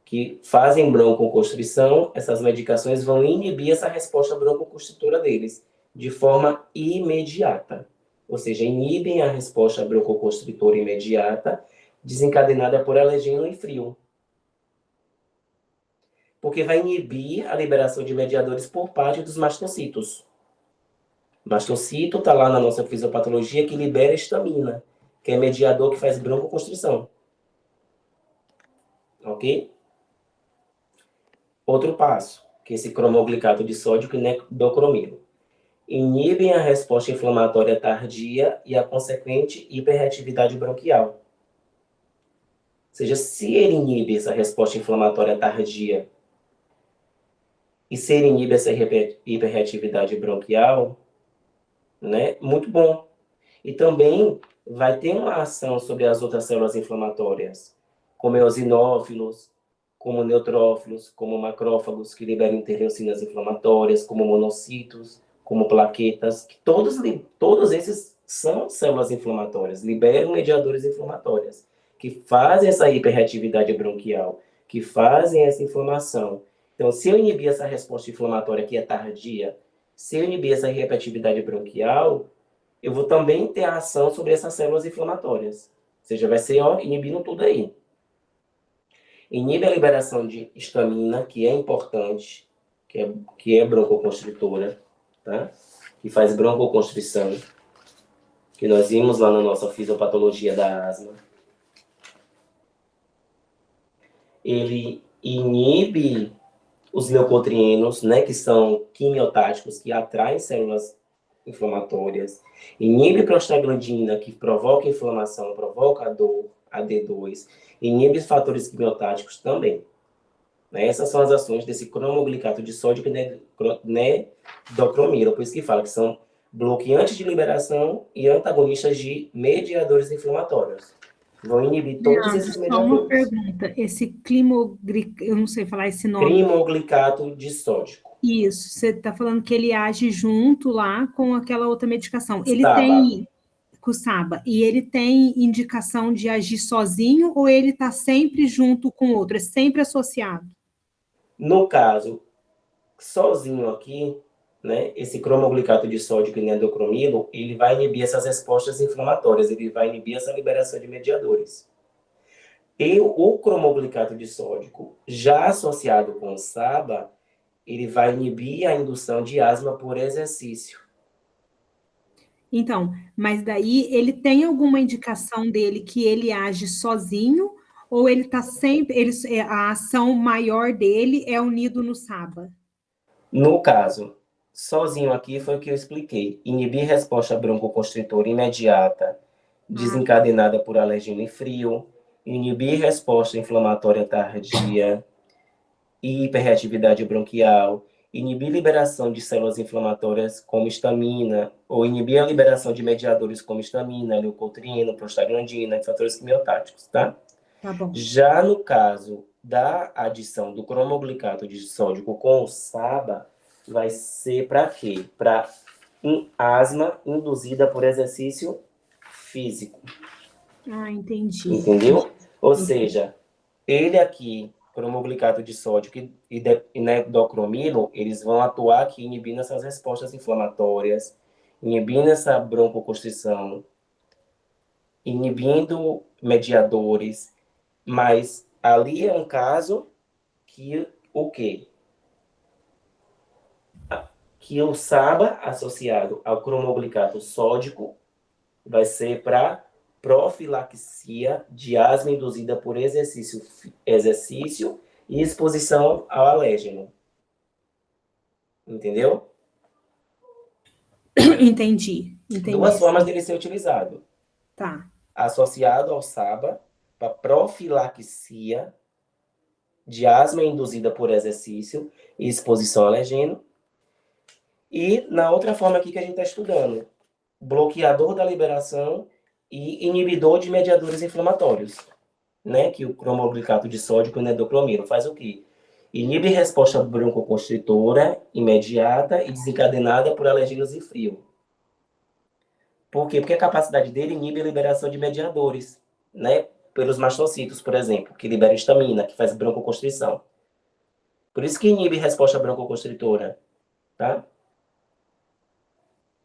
que fazem broncoconstrição, essas medicações vão inibir essa resposta broncoconstritora deles de forma imediata. Ou seja, inibem a resposta broncoconstritora imediata desencadenada por alergeno e frio. Porque vai inibir a liberação de mediadores por parte dos mastocitos. Mastocito está lá na nossa fisiopatologia que libera histamina, que é mediador que faz broncoconstrição. Ok? Outro passo, que é esse cromoglicato disódico e nedocromilo. Inibem a resposta inflamatória tardia e a consequente hiperreatividade bronquial. Ou seja, se ele inibe essa resposta inflamatória tardia e se ele inibe essa hiperreatividade bronquial, né, muito bom. E também vai ter uma ação sobre as outras células inflamatórias, como eosinófilos, como neutrófilos, como macrófagos, que liberam interleucinas inflamatórias, como monocitos, como plaquetas, que todos esses são células inflamatórias, liberam mediadores inflamatórios, que fazem essa hiperreatividade bronquial, que fazem essa inflamação. Então, se eu inibir essa resposta inflamatória que é tardia, se eu inibir essa hiperatividade bronquial, eu vou também ter a ação sobre essas células inflamatórias. Ou seja, vai ser inibindo tudo aí. Inibe a liberação de histamina, que é importante, que é broncoconstritora, tá? Que faz broncoconstrição, que nós vimos lá na nossa fisiopatologia da asma. Ele inibe os leucotrienos, né, que são quimiotáticos, que atraem células inflamatórias. Inibe prostaglandina, que provoca inflamação, provoca dor, AD2. Inibe fatores quimiotáticos também. Essas são as ações desse cromoglicato disódico e nedocromilo, por isso que fala que são bloqueantes de liberação e antagonistas de mediadores inflamatórios. Vão inibir todos esses Só uma mediadores. pergunta, esse eu não sei falar esse nome. Cromoglicato disódico. Isso, você está falando que ele age junto lá com aquela outra medicação. Ele SABA. tem com o SABA, e ele tem indicação de agir sozinho ou ele está sempre junto com o outro, é sempre associado? No caso, sozinho aqui, né, esse cromoglicato disódico e nedocromilo, ele vai inibir essas respostas inflamatórias, ele vai inibir essa liberação de mediadores. E o cromoglicato disódico, já associado com o SABA, ele vai inibir a indução de asma por exercício. Então, mas daí ele tem alguma indicação dele que ele age sozinho ou ele está sempre, a ação maior dele é unido no SABA? No caso, sozinho aqui foi o que eu expliquei. Inibir resposta broncoconstritora imediata, desencadenada por alergeno e frio, inibir resposta inflamatória tardia e hiperreatividade bronquial, inibir liberação de células inflamatórias como histamina, ou inibir a liberação de mediadores como histamina, leucotrieno, prostaglandina e fatores quimiotáticos, tá? Tá bom. Já no caso da adição do cromoglicato disódico com o SABA, vai ser para quê? Para asma induzida por exercício físico. Ah, entendi. Entendeu? Ou seja, ele aqui, cromoglicato de sódio e nedocromilo, eles vão atuar aqui inibindo essas respostas inflamatórias, inibindo essa broncoconstrição, inibindo mediadores, mas ali é um caso que o quê? Que o SABA associado ao cromoglicato sódico vai ser para profilaxia de asma induzida por exercício e exposição ao alérgeno. Entendeu? Entendi. Duas Entendi. formas dele ser utilizado. Tá. Associado ao SABA para profilaxia de asma induzida por exercício e exposição ao alérgeno. E na outra forma aqui que a gente está estudando, bloqueador da liberação e inibidor de mediadores inflamatórios, né? Que o cromoglicato de sódio com o nedocromilo faz o quê? Inibe resposta broncoconstritora imediata e desencadenada por alérgenos e frio. Por quê? Porque a capacidade dele inibe a liberação de mediadores, né? Pelos mastocitos, por exemplo, que liberam histamina, que faz broncoconstrição. Por isso que inibe resposta broncoconstritora, tá?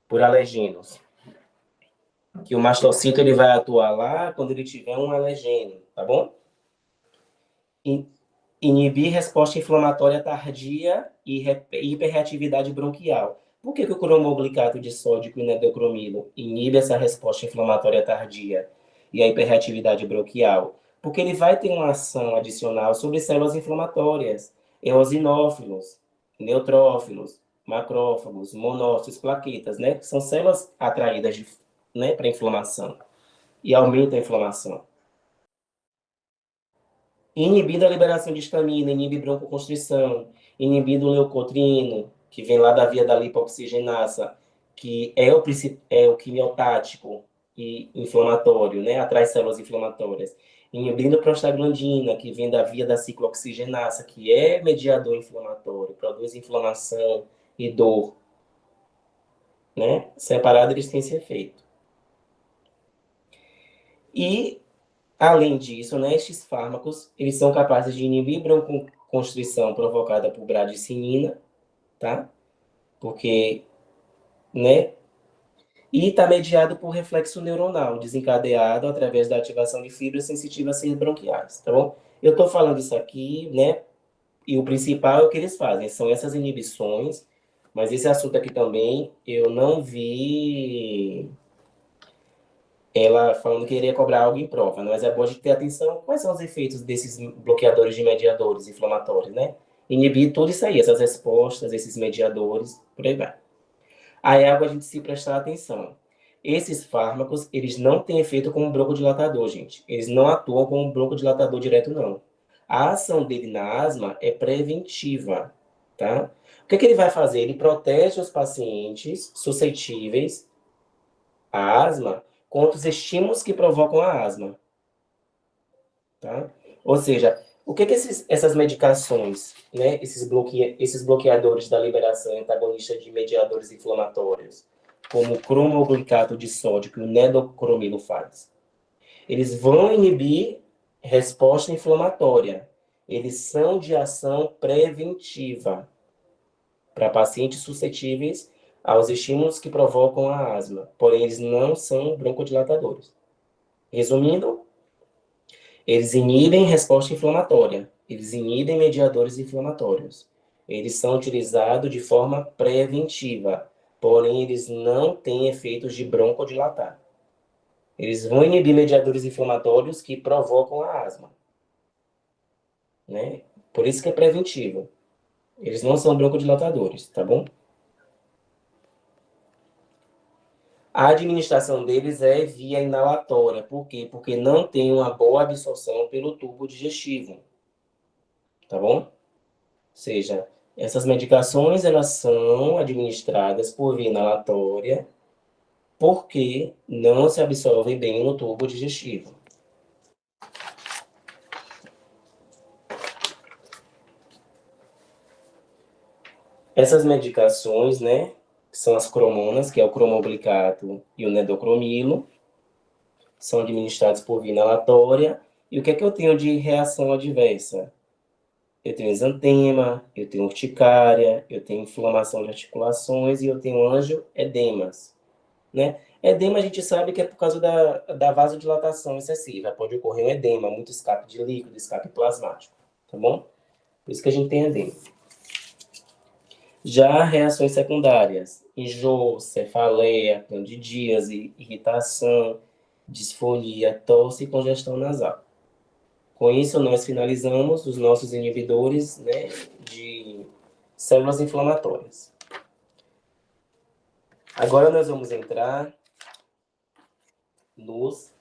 Por alergenos. Que o mastocito ele vai atuar lá quando ele tiver um alergênio, tá bom? Inibir resposta inflamatória tardia e hiperreatividade bronquial. Por que o cromoglicato de sódio e o nedocromilo inibe essa resposta inflamatória tardia e a hiperreatividade bronquial? Porque ele vai ter uma ação adicional sobre células inflamatórias, eosinófilos, neutrófilos, macrófagos, monócitos, plaquetas, né? Que são células atraídas, né, para inflamação e aumenta a inflamação. Inibindo a liberação de histamina, inibe broncoconstrição, inibindo o leucotrino, que vem lá da via da lipoxigenasa, que é o quimiotático e inflamatório, né? Atrai células inflamatórias. Inibindo prostaglandina, que vem da via da ciclooxigenasa, que é mediador inflamatório, produz inflamação e dor, né? Separado, eles têm esse efeito. E além disso, né, estes fármacos, eles são capazes de inibir broncoconstrição provocada por bradicinina, tá? Porque, né? E está mediado por reflexo neuronal, desencadeado através da ativação de fibras sensitivas a bronquiais, tá bom? Eu estou falando isso aqui, né? E o principal é o que eles fazem, são essas inibições, mas esse assunto aqui também eu não vi ela falando que iria cobrar algo em prova, mas é bom a gente ter atenção quais são os efeitos desses bloqueadores de mediadores inflamatórios, né? Inibir tudo isso aí, essas respostas, esses mediadores, por aí vai. Aí é algo a gente se prestar atenção. Esses fármacos, eles não têm efeito como broncodilatador, gente. Eles não atuam como broncodilatador direto, não. A ação dele na asma é preventiva, tá? O que ele vai fazer? Ele protege os pacientes suscetíveis à asma contra os estímulos que provocam a asma, tá? Ou seja, o que essas medicações, né, esses bloqueadores da liberação antagonista de mediadores inflamatórios, como o cromoglicato de sódio e o nedocromilo faz? Eles vão inibir resposta inflamatória. Eles são de ação preventiva para pacientes suscetíveis aos estímulos que provocam a asma, porém eles não são broncodilatadores. Resumindo, eles inibem resposta inflamatória, eles inibem mediadores inflamatórios. Eles são utilizados de forma preventiva, porém eles não têm efeitos de broncodilatar. Eles vão inibir mediadores inflamatórios que provocam a asma, né? Por isso que é preventivo. Eles não são broncodilatadores, tá bom? A administração deles é via inalatória. Por quê? Porque não tem uma boa absorção pelo tubo digestivo. Tá bom? Ou seja, essas medicações elas são administradas por via inalatória porque não se absorvem bem no tubo digestivo. Essas medicações, né, são as cromonas, que é o cromoglicato e o nedocromilo, são administrados por via inalatória. E o que é que eu tenho de reação adversa? Eu tenho exantema, eu tenho urticária, eu tenho inflamação de articulações e eu tenho angioedemas, né? Edema a gente sabe que é por causa da vasodilatação excessiva. Pode ocorrer um edema, muito escape de líquido, escape plasmático, tá bom? Por isso que a gente tem edema. Já reações secundárias, enjoo, cefaleia, candidíase, irritação, disfonia, tosse e congestão nasal. Com isso, nós finalizamos os nossos inibidores, né, de células inflamatórias. Agora nós vamos entrar nos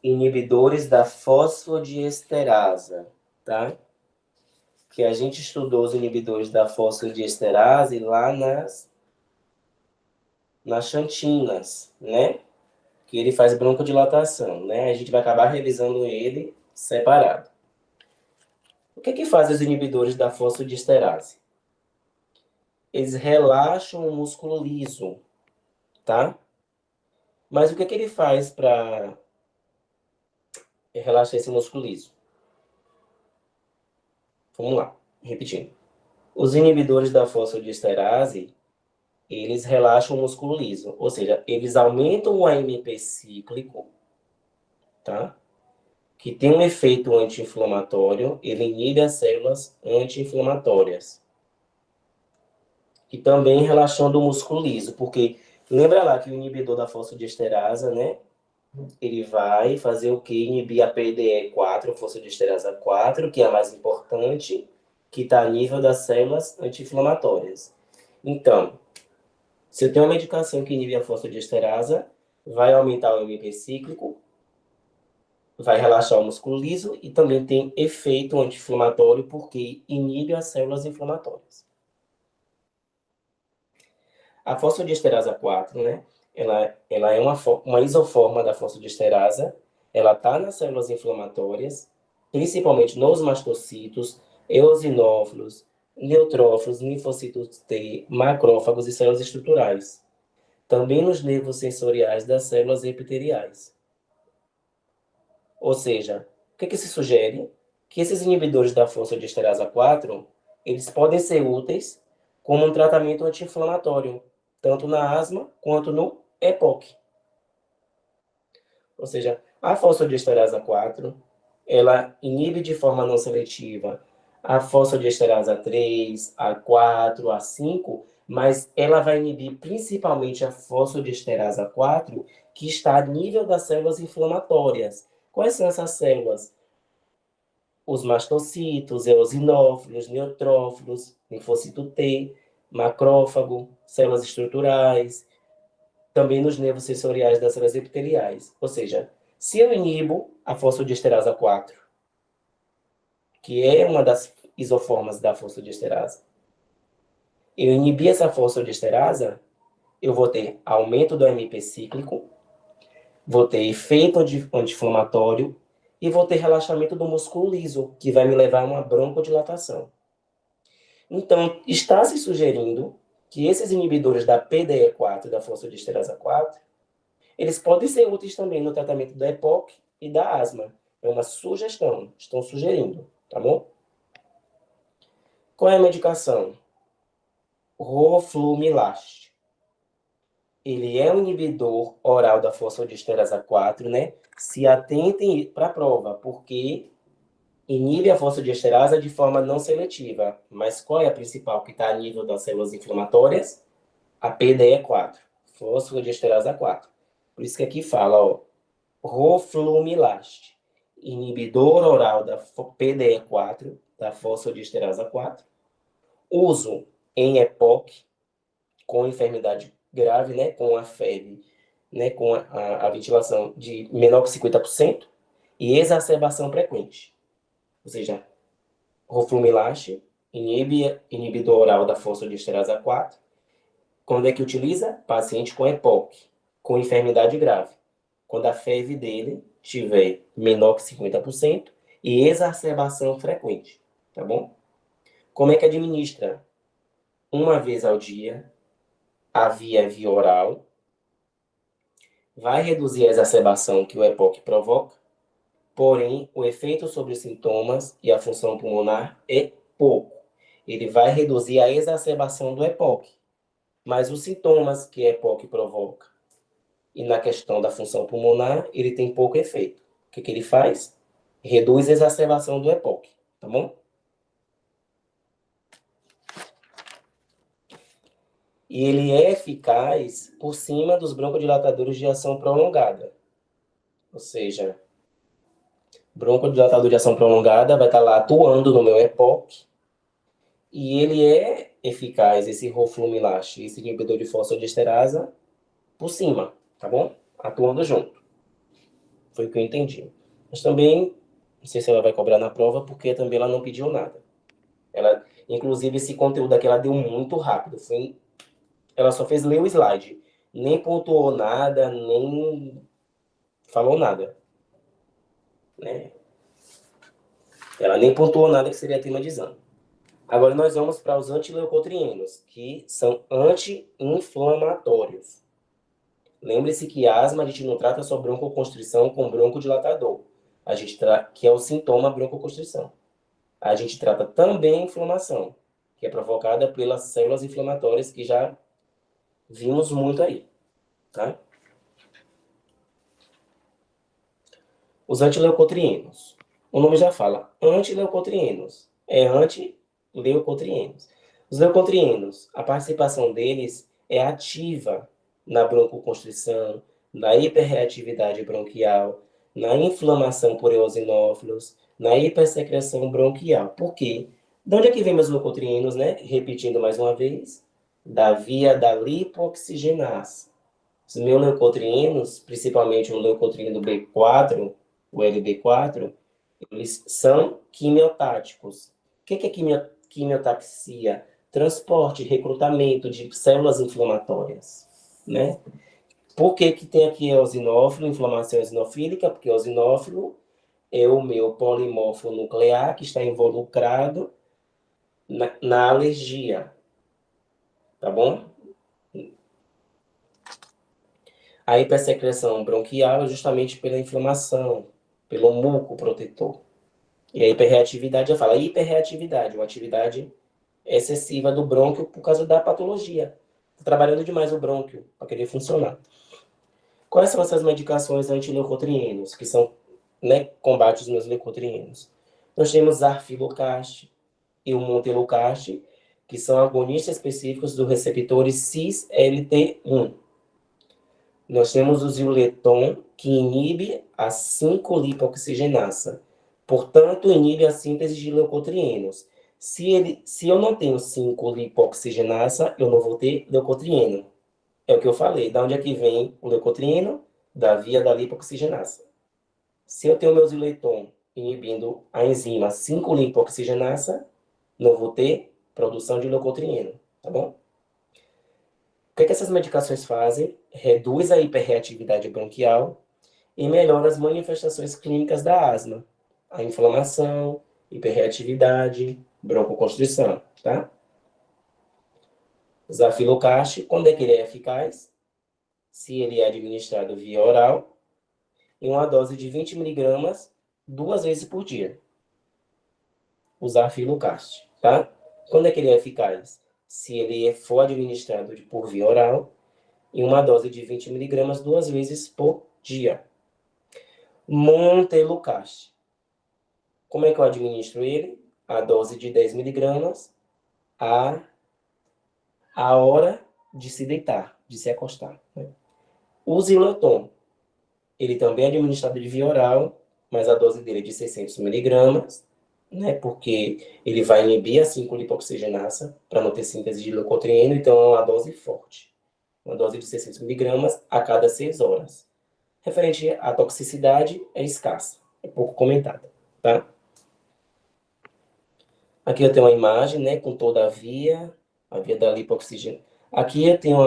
inibidores da fosfodiesterasa, tá? Que a gente estudou os inibidores da fosfodiesterase lá nas xantinas, né? Que ele faz broncodilatação, né? A gente vai acabar revisando ele separado. O que faz os inibidores da fosfodiesterase? Eles relaxam o músculo liso, tá? Mas o que ele faz para relaxar esse músculo liso? Vamos lá, repetindo. Os inibidores da fosfodiesterase, eles relaxam o músculo liso, ou seja, eles aumentam o AMP cíclico, tá? Que tem um efeito anti-inflamatório, ele inibe as células anti-inflamatórias. E também relaxando o músculo liso, porque lembra lá que o inibidor da fosfodiesterase, né? Ele vai fazer o que? Inibir a PDE4, fosfodiesterase 4, que é a mais importante, que está a nível das células anti-inflamatórias. Então, se eu tenho uma medicação que inibe a fosfodiesterase, vai aumentar o AMP cíclico, vai relaxar o músculo liso e também tem efeito anti-inflamatório porque inibe as células inflamatórias. A fosfodiesterase 4, né? Ela é uma isoforma da fosfodiesterase. Ela está nas células inflamatórias, principalmente nos mastocitos, eosinófilos, neutrófilos, linfocitos T, macrófagos e células estruturais. Também nos nervos sensoriais das células epiteliais. Ou seja, o que se sugere? Que esses inibidores da fosfodiesterase 4, eles podem ser úteis como um tratamento anti-inflamatório, tanto na asma quanto no EPOC. Ou seja, a fosfodiesterase 4, ela inibe de forma não seletiva a fosfodiesterase 3, a 4, a 5, mas ela vai inibir principalmente a fosfodiesterase 4, que está a nível das células inflamatórias. Quais são essas células? Os mastocitos, eosinófilos, neutrófilos, linfocito T, macrófago, células estruturais, também nos nervos sensoriais das células epiteliais. Ou seja, se eu inibo a fosfodiesterase 4, que é uma das isoformas da fosfodiesterase, eu inibir essa fosfodiesterase, eu vou ter aumento do AMP cíclico, vou ter efeito anti-inflamatório e vou ter relaxamento do músculo liso, que vai me levar a uma broncodilatação. Então, está se sugerindo que esses inibidores da PDE4 da fosfodiesterase 4, eles podem ser úteis também no tratamento da EPOC e da asma. É uma sugestão, estão sugerindo, tá bom? Qual é a medicação? Roflumilast. Ele é um inibidor oral da fosfodiesterase 4, né? Se atentem para a prova, porque inibe a fosfodiesterase de forma não seletiva. Mas qual é a principal que está a nível das células inflamatórias? A PDE4, fosfodiesterase 4. Por isso que aqui fala, ó, Roflumilast, inibidor oral da PDE4, da fosfodiesterase 4. Uso em EPOC, com enfermidade grave, né, com a febre, né, com a ventilação de menor que 50%, e exacerbação frequente. Ou seja, Roflumilast, inibidor oral da fosfodiesterase 4. Quando é que utiliza? Paciente com EPOC, com enfermidade grave. Quando a FeV dele tiver menor que 50% e exacerbação frequente, tá bom? Como é que administra? Uma vez ao dia, via oral, vai reduzir a exacerbação que o EPOC provoca, porém, o efeito sobre os sintomas e a função pulmonar é pouco. Ele vai reduzir a exacerbação do EPOC, mas os sintomas que a EPOC provoca e na questão da função pulmonar, ele tem pouco efeito. O que ele faz? Reduz a exacerbação do EPOC, tá bom? E ele é eficaz por cima dos broncodilatadores de ação prolongada. Ou seja, broncodilatador de ação prolongada vai estar lá atuando no meu EPOC, e ele é eficaz, esse roflumilaste, esse inibidor de fosfodiesterase, por cima, tá bom? Atuando junto. Foi o que eu entendi. Mas também, não sei se ela vai cobrar na prova, porque também ela não pediu nada. Ela, inclusive, esse conteúdo aqui ela deu muito rápido. Ela só fez ler o slide. Nem pontuou nada, nem falou nada. Né? Ela nem pontuou nada que seria tema de exame. Agora nós vamos para os antileucotrienos, que são anti-inflamatórios. Lembre-se que asma a gente não trata só broncoconstrição com broncodilatador, que é o sintoma broncoconstrição. A gente trata também a inflamação, que é provocada pelas células inflamatórias que já vimos muito aí, tá? Os antileucotrienos. O nome já fala, antileucotrienos. É antileucotrienos. Os leucotrienos, a participação deles é ativa na broncoconstrição, na hiperreatividade bronquial, na inflamação por eosinófilos, na hipersecreção bronquial. Por quê? De onde é que vem meus leucotrienos, né? Repetindo mais uma vez, da via da lipoxigenase. Os meus leucotrienos, principalmente o leucotrieno B4, o LB4, eles são quimiotáticos. O que é quimiotaxia? Transporte, recrutamento de células inflamatórias, né? Por que tem aqui eosinófilo, inflamação eosinofílica? Porque eosinófilo é o meu polimorfo nuclear que está involucrado na alergia, tá bom? A hipersecreção bronquial é justamente pela inflamação, pelo muco protetor. E a hiperreatividade, já fala, hiperreatividade, uma atividade excessiva do brônquio por causa da patologia. Está trabalhando demais o brônquio para querer funcionar. Quais são essas medicações antileucotrienos, que são, né, combate os meus leucotrienos? Nós temos arfilocaste e o montelucaste, que são agonistas específicos dos receptores cis-LT1. Nós temos o zileton, que inibe a 5-lipoxigenasa. Portanto, inibe a síntese de leucotrienos. Se eu não tenho 5-lipoxigenasa, eu não vou ter leucotrieno. É o que eu falei. Da onde é que vem o leucotrieno? Da via da lipoxigenasa. Se eu tenho meu zileton inibindo a enzima 5-lipoxigenasa, não vou ter produção de leucotrieno, tá bom? O que essas medicações fazem? Reduz a hiperreatividade bronquial e melhora as manifestações clínicas da asma. A inflamação, hiperreatividade, broncoconstrição, tá? Zafilocaste, quando é que ele é eficaz? Se ele é administrado via oral, em uma dose de 20 mg, 2 vezes por dia. O Zafilocaste, tá? Quando é que ele é eficaz? Se ele for administrado por via oral, em uma dose de 20 mg, 2 vezes por dia. Montelucaste. Como é que eu administro ele? A dose de 10 mg a hora de se deitar, de se acostar. Né? O Zileton, ele também é administrado de via oral, mas a dose dele é de 600 mg, né? Porque ele vai inibir a 5-lipoxigenasa para não ter síntese de leucotrieno, então é uma dose forte. Uma dose de 600 mg a cada 6 horas. Referente à toxicidade, é escassa, é pouco comentada, tá? Aqui eu tenho uma imagem, né, com toda a via da lipoxigenase. Aqui eu tenho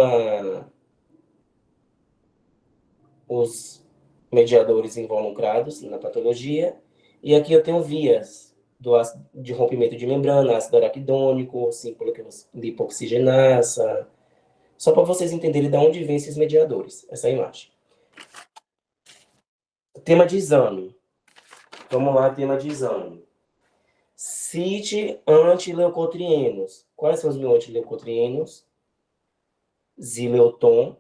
os mediadores involucrados na patologia, e aqui eu tenho vias de rompimento de membrana, ácido araquidônico, 5-lipoxigenasa, só para vocês entenderem de onde vem esses mediadores, essa imagem. Tema de exame. Vamos lá, tema de exame. Cite antileucotrienos. Quais são os meus antileucotrienos? Zileuton,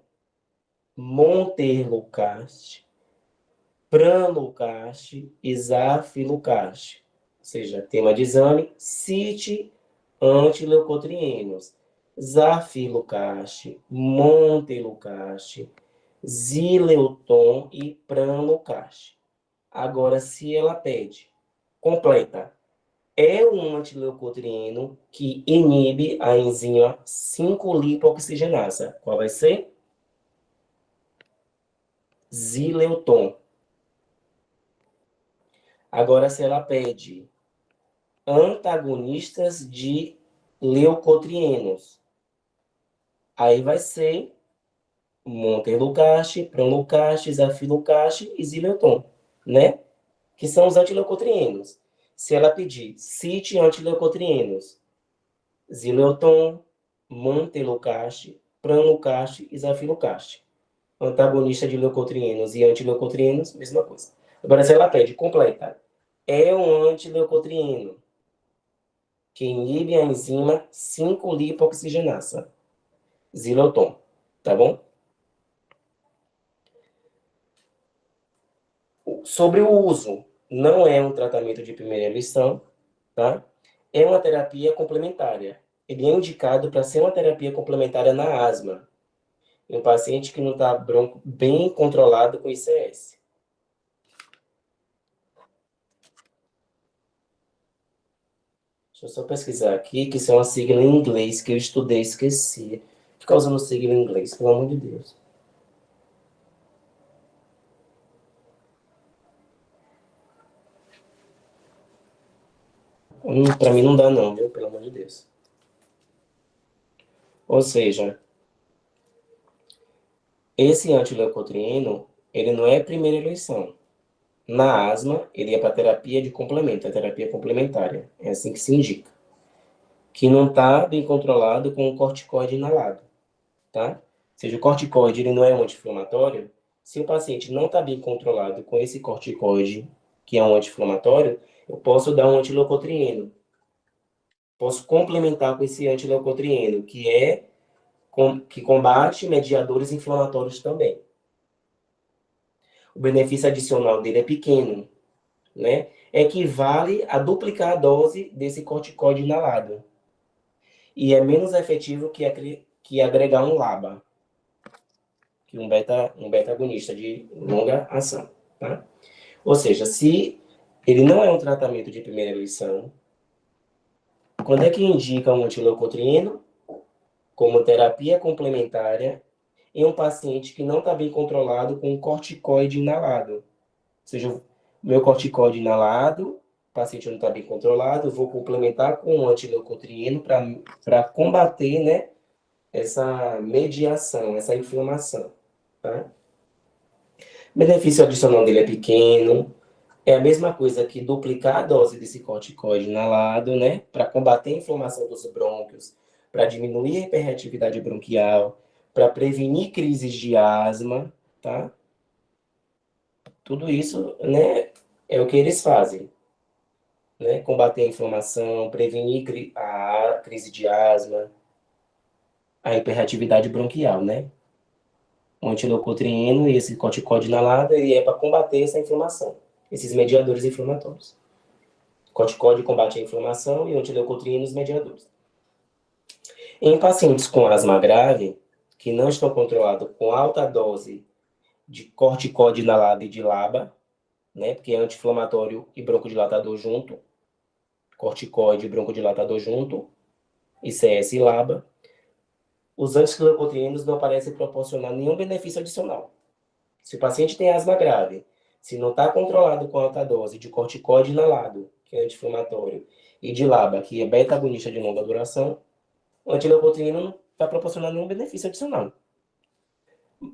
montelukast, pranlukast e zafilukast. Ou seja, tema de exame, cite antileucotrienos. Zafilukast, montelukast, zileuton e pranlukast. Agora, se ela pede, completa. É um antileucotrieno que inibe a enzima 5-lipoxigenasa. Qual vai ser? Zileuton. Agora, se ela pede antagonistas de leucotrienos, aí vai ser montelukast, pranlukast, zafilukast e zileuton, né? Que são os antileucotrienos. Se ela pedir, cite antileucotrienos, zileuton, montelukast, pranlukast e zafilukast. Antagonista de leucotrienos e antileucotrienos, mesma coisa. Agora, se ela pede, completa. É um antileucotrieno que inibe a enzima 5-lipoxigenasa. Zileuton, tá bom? Sobre o uso, não é um tratamento de primeira eleição, tá? É uma terapia complementar. Ele é indicado para ser uma terapia complementar na asma, em um paciente que não está bronco bem controlado com ICS. Deixa eu só pesquisar aqui, que isso é uma sigla em inglês que eu estudei e esqueci. Ficar usando sigla em inglês, pelo amor de Deus. Para mim não dá não, viu? Pelo amor de Deus. Ou seja, esse antileucotrieno, ele não é a primeira eleição. Na asma, ele é para terapia de complemento, a terapia complementar. É assim que se indica. Que não está bem controlado com o corticoide inalado, tá? Ou seja, o corticoide ele não é um anti-inflamatório. Se o paciente não está bem controlado com esse corticoide, que é um anti-inflamatório, eu posso dar um antileucotrieno. Posso complementar com esse antileucotrieno, que combate mediadores inflamatórios também. O benefício adicional dele é pequeno, né? Equivale a duplicar a dose desse corticoide inalado. E é menos efetivo que agregar um LABA, que um beta-agonista de longa ação, tá? Ou seja, se ele não é um tratamento de primeira eleição, quando é que indica um antileucotrieno? Como terapia complementar em um paciente que não está bem controlado com corticoide inalado. Ou seja, o meu corticoide inalado, o paciente não está bem controlado, eu vou complementar com um antileucotrieno para combater, né, essa mediação, essa inflamação. Tá? O benefício adicional dele é pequeno, é a mesma coisa que duplicar a dose desse corticoide inalado, né, para combater a inflamação dos brônquios, para diminuir a hiperreatividade bronquial, para prevenir crises de asma, tá? Tudo isso, né, é o que eles fazem, né? Combater a inflamação, prevenir a crise de asma, a hiperreatividade bronquial, né? O antileucotrieno e esse corticoide inalado, ele é para combater essa inflamação, esses mediadores inflamatórios. Corticóide combate a inflamação e antileucotrieno os mediadores. Em pacientes com asma grave, que não estão controlados com alta dose de corticóide inalado e de LABA, né, porque é anti-inflamatório e broncodilatador junto, corticoide e broncodilatador junto, ICS e LABA, os antileucotrienos não parecem proporcionar nenhum benefício adicional. Se o paciente tem asma grave, se não está controlado com alta dose de corticoide inalado, que é anti-inflamatório, e de LABA, que é beta-agonista de longa duração, o antileucotrieno não está proporcionando nenhum benefício adicional.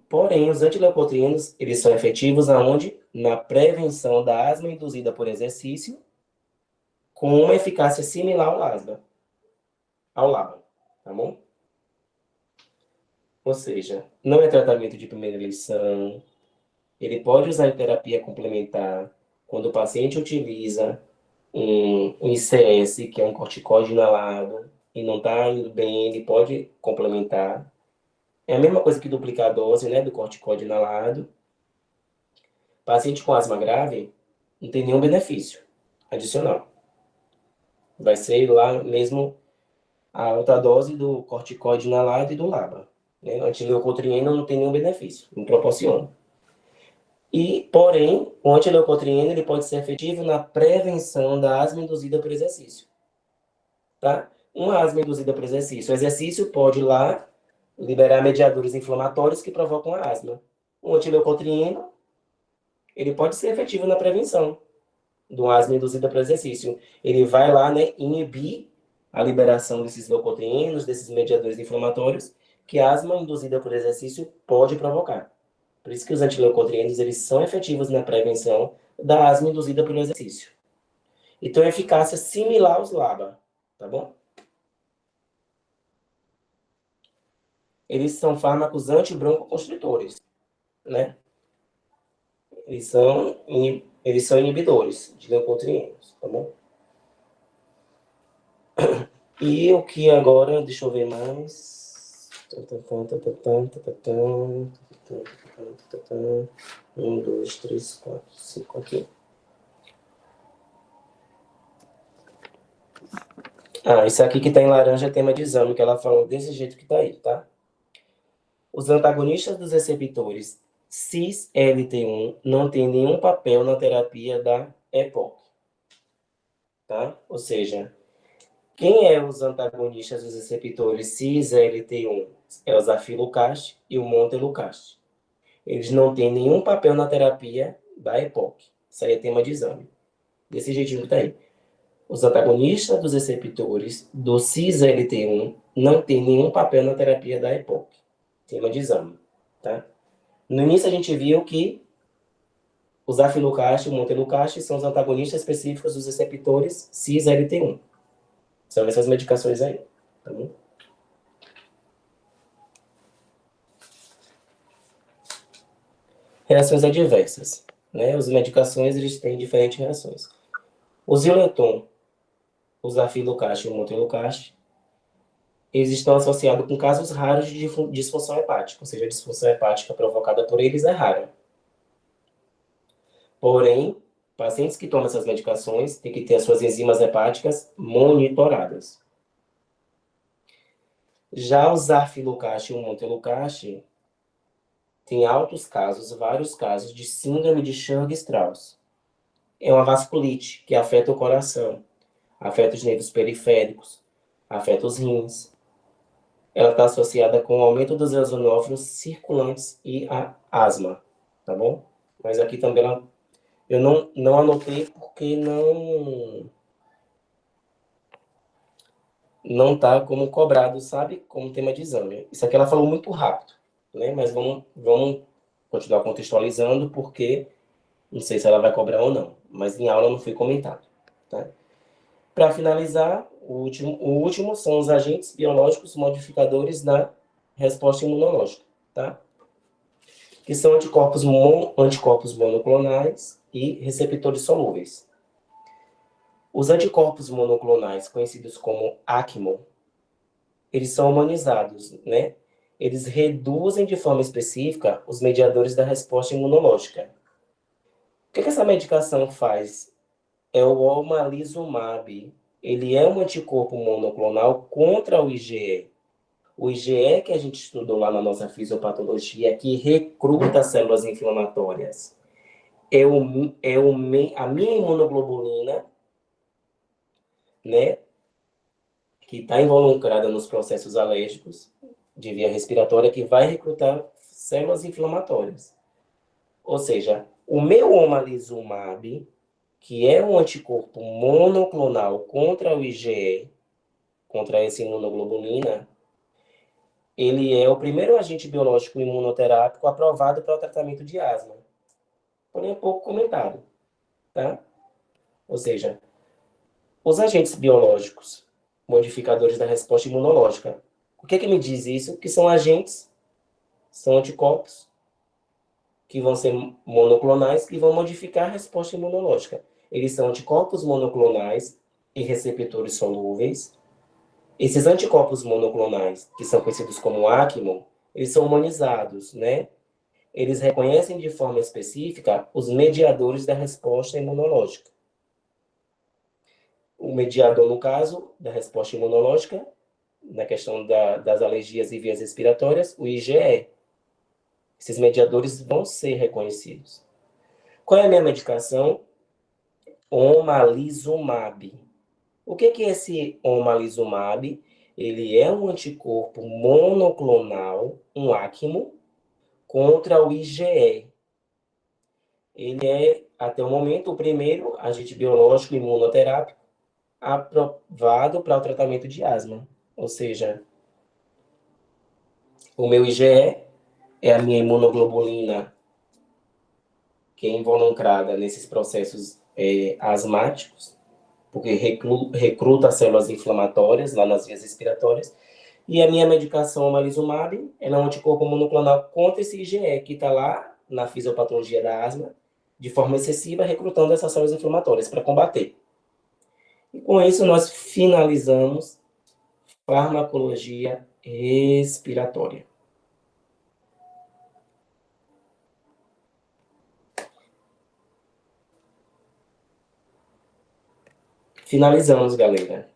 Porém, os antileucotrienos, eles são efetivos aonde? Na prevenção da asma induzida por exercício, com uma eficácia similar ao LABA, tá bom? Ou seja, não é tratamento de primeira eleição, Ele pode usar em terapia complementar quando o paciente utiliza um ICS, que é um corticóide inalado, e não está indo bem, ele pode complementar. É a mesma coisa que duplicar a dose, né, do corticóide inalado. Paciente com asma grave não tem nenhum benefício adicional. Vai ser lá mesmo a alta dose do corticóide inalado e do LABA. Né? Antileucotrieno não tem nenhum benefício, não proporciona. Porém, o antileucotrieno ele pode ser efetivo na prevenção da asma induzida por exercício. Tá? Uma asma induzida por exercício. O exercício pode ir lá liberar mediadores inflamatórios que provocam a asma. O antileucotrieno ele pode ser efetivo na prevenção do asma induzida por exercício. Ele vai lá, né, inibir a liberação desses leucotrienos, desses mediadores inflamatórios, que a asma induzida por exercício pode provocar. Por isso que os antileucotrienos, eles são efetivos na prevenção da asma induzida pelo exercício. E tem eficácia similar aos LABA, tá bom? Eles são fármacos antibroncoconstritores, né? Eles são inibidores de leucotrienos, tá bom? E o que agora, deixa eu ver mais. 1, 2, 3, 4, 5 aqui. Isso aqui que tá em laranja é tema de exame, que ela falou desse jeito que tá aí, tá? Os antagonistas dos receptores cis-LT1 não têm nenhum papel na terapia da EPOC, tá? Ou seja, quem é os antagonistas dos receptores cis-LT1? É o Zafilocast e o Montelukast. Eles não têm nenhum papel na terapia da EPOC. Isso aí é tema de exame. Desse jeitinho que tá aí. Os antagonistas dos receptores do cis-LT1 não têm nenhum papel na terapia da EPOC. Tema de exame, tá? No início a gente viu que o Zafilocast e o Montelukast são os antagonistas específicos dos receptores cis-LT1. São essas medicações aí, tá bom? Reações adversas, né? As medicações, eles têm diferentes reações. O Zileton, o Zafilocast e o Montelukast, eles estão associados com casos raros de disfunção hepática, ou seja, a disfunção hepática provocada por eles é rara. Porém, pacientes que tomam essas medicações têm que ter as suas enzimas hepáticas monitoradas. Já o Zafilocast e o Montelukast tem altos casos, vários casos de síndrome de Churg-Strauss. É uma vasculite que afeta o coração, afeta os nervos periféricos, afeta os rins. Ela está associada com o aumento dos eosinófilos circulantes e a asma, tá bom? Mas aqui também eu não anotei porque não está como cobrado, sabe? Como tema de exame. Isso aqui ela falou muito rápido, né? Mas vamos continuar contextualizando porque não sei se ela vai cobrar ou não, mas em aula não foi comentado, tá? Para finalizar, o último são os agentes biológicos modificadores da resposta imunológica, tá? Que são anticorpos monoclonais e receptores solúveis. Os anticorpos monoclonais, conhecidos como ACMO, eles são humanizados, né? Eles reduzem de forma específica os mediadores da resposta imunológica. O que essa medicação faz? É o omalizumab. Ele é um anticorpo monoclonal contra o IgE. O IgE que a gente estudou lá na nossa fisiopatologia, que recruta células inflamatórias, a minha imunoglobulina, né, que está involucrada nos processos alérgicos de via respiratória, que vai recrutar células inflamatórias. Ou seja, o meu omalizumab, que é um anticorpo monoclonal contra o IgE, contra essa imunoglobulina, ele é o primeiro agente biológico imunoterápico aprovado para o tratamento de asma. Porém, é pouco comentado, tá? Ou seja, os agentes biológicos modificadores da resposta imunológica. O que me diz isso? Que são agentes, são anticorpos que vão ser monoclonais, que vão modificar a resposta imunológica. Eles são anticorpos monoclonais e receptores solúveis. Esses anticorpos monoclonais, que são conhecidos como ACMO, eles são humanizados, né? Eles reconhecem de forma específica os mediadores da resposta imunológica. O mediador, no caso, da resposta imunológica, na questão das alergias e vias respiratórias, o IgE. Esses mediadores vão ser reconhecidos. Qual é a minha medicação? Omalizumab. O que é esse omalizumab? Ele é um anticorpo monoclonal, um ACMO, contra o IgE. Ele é, até o momento, o primeiro agente biológico imunoterápico aprovado para o tratamento de asma. Ou seja, o meu IgE é a minha imunoglobulina que é involucrada nesses processos asmáticos, porque recruta células inflamatórias lá nas vias respiratórias. E a minha medicação omalizumab, ela é um anticorpo monoclonal contra esse IgE, que está lá na fisiopatologia da asma, de forma excessiva, recrutando essas células inflamatórias para combater. E com isso, nós finalizamos farmacologia respiratória. Finalizamos, galera.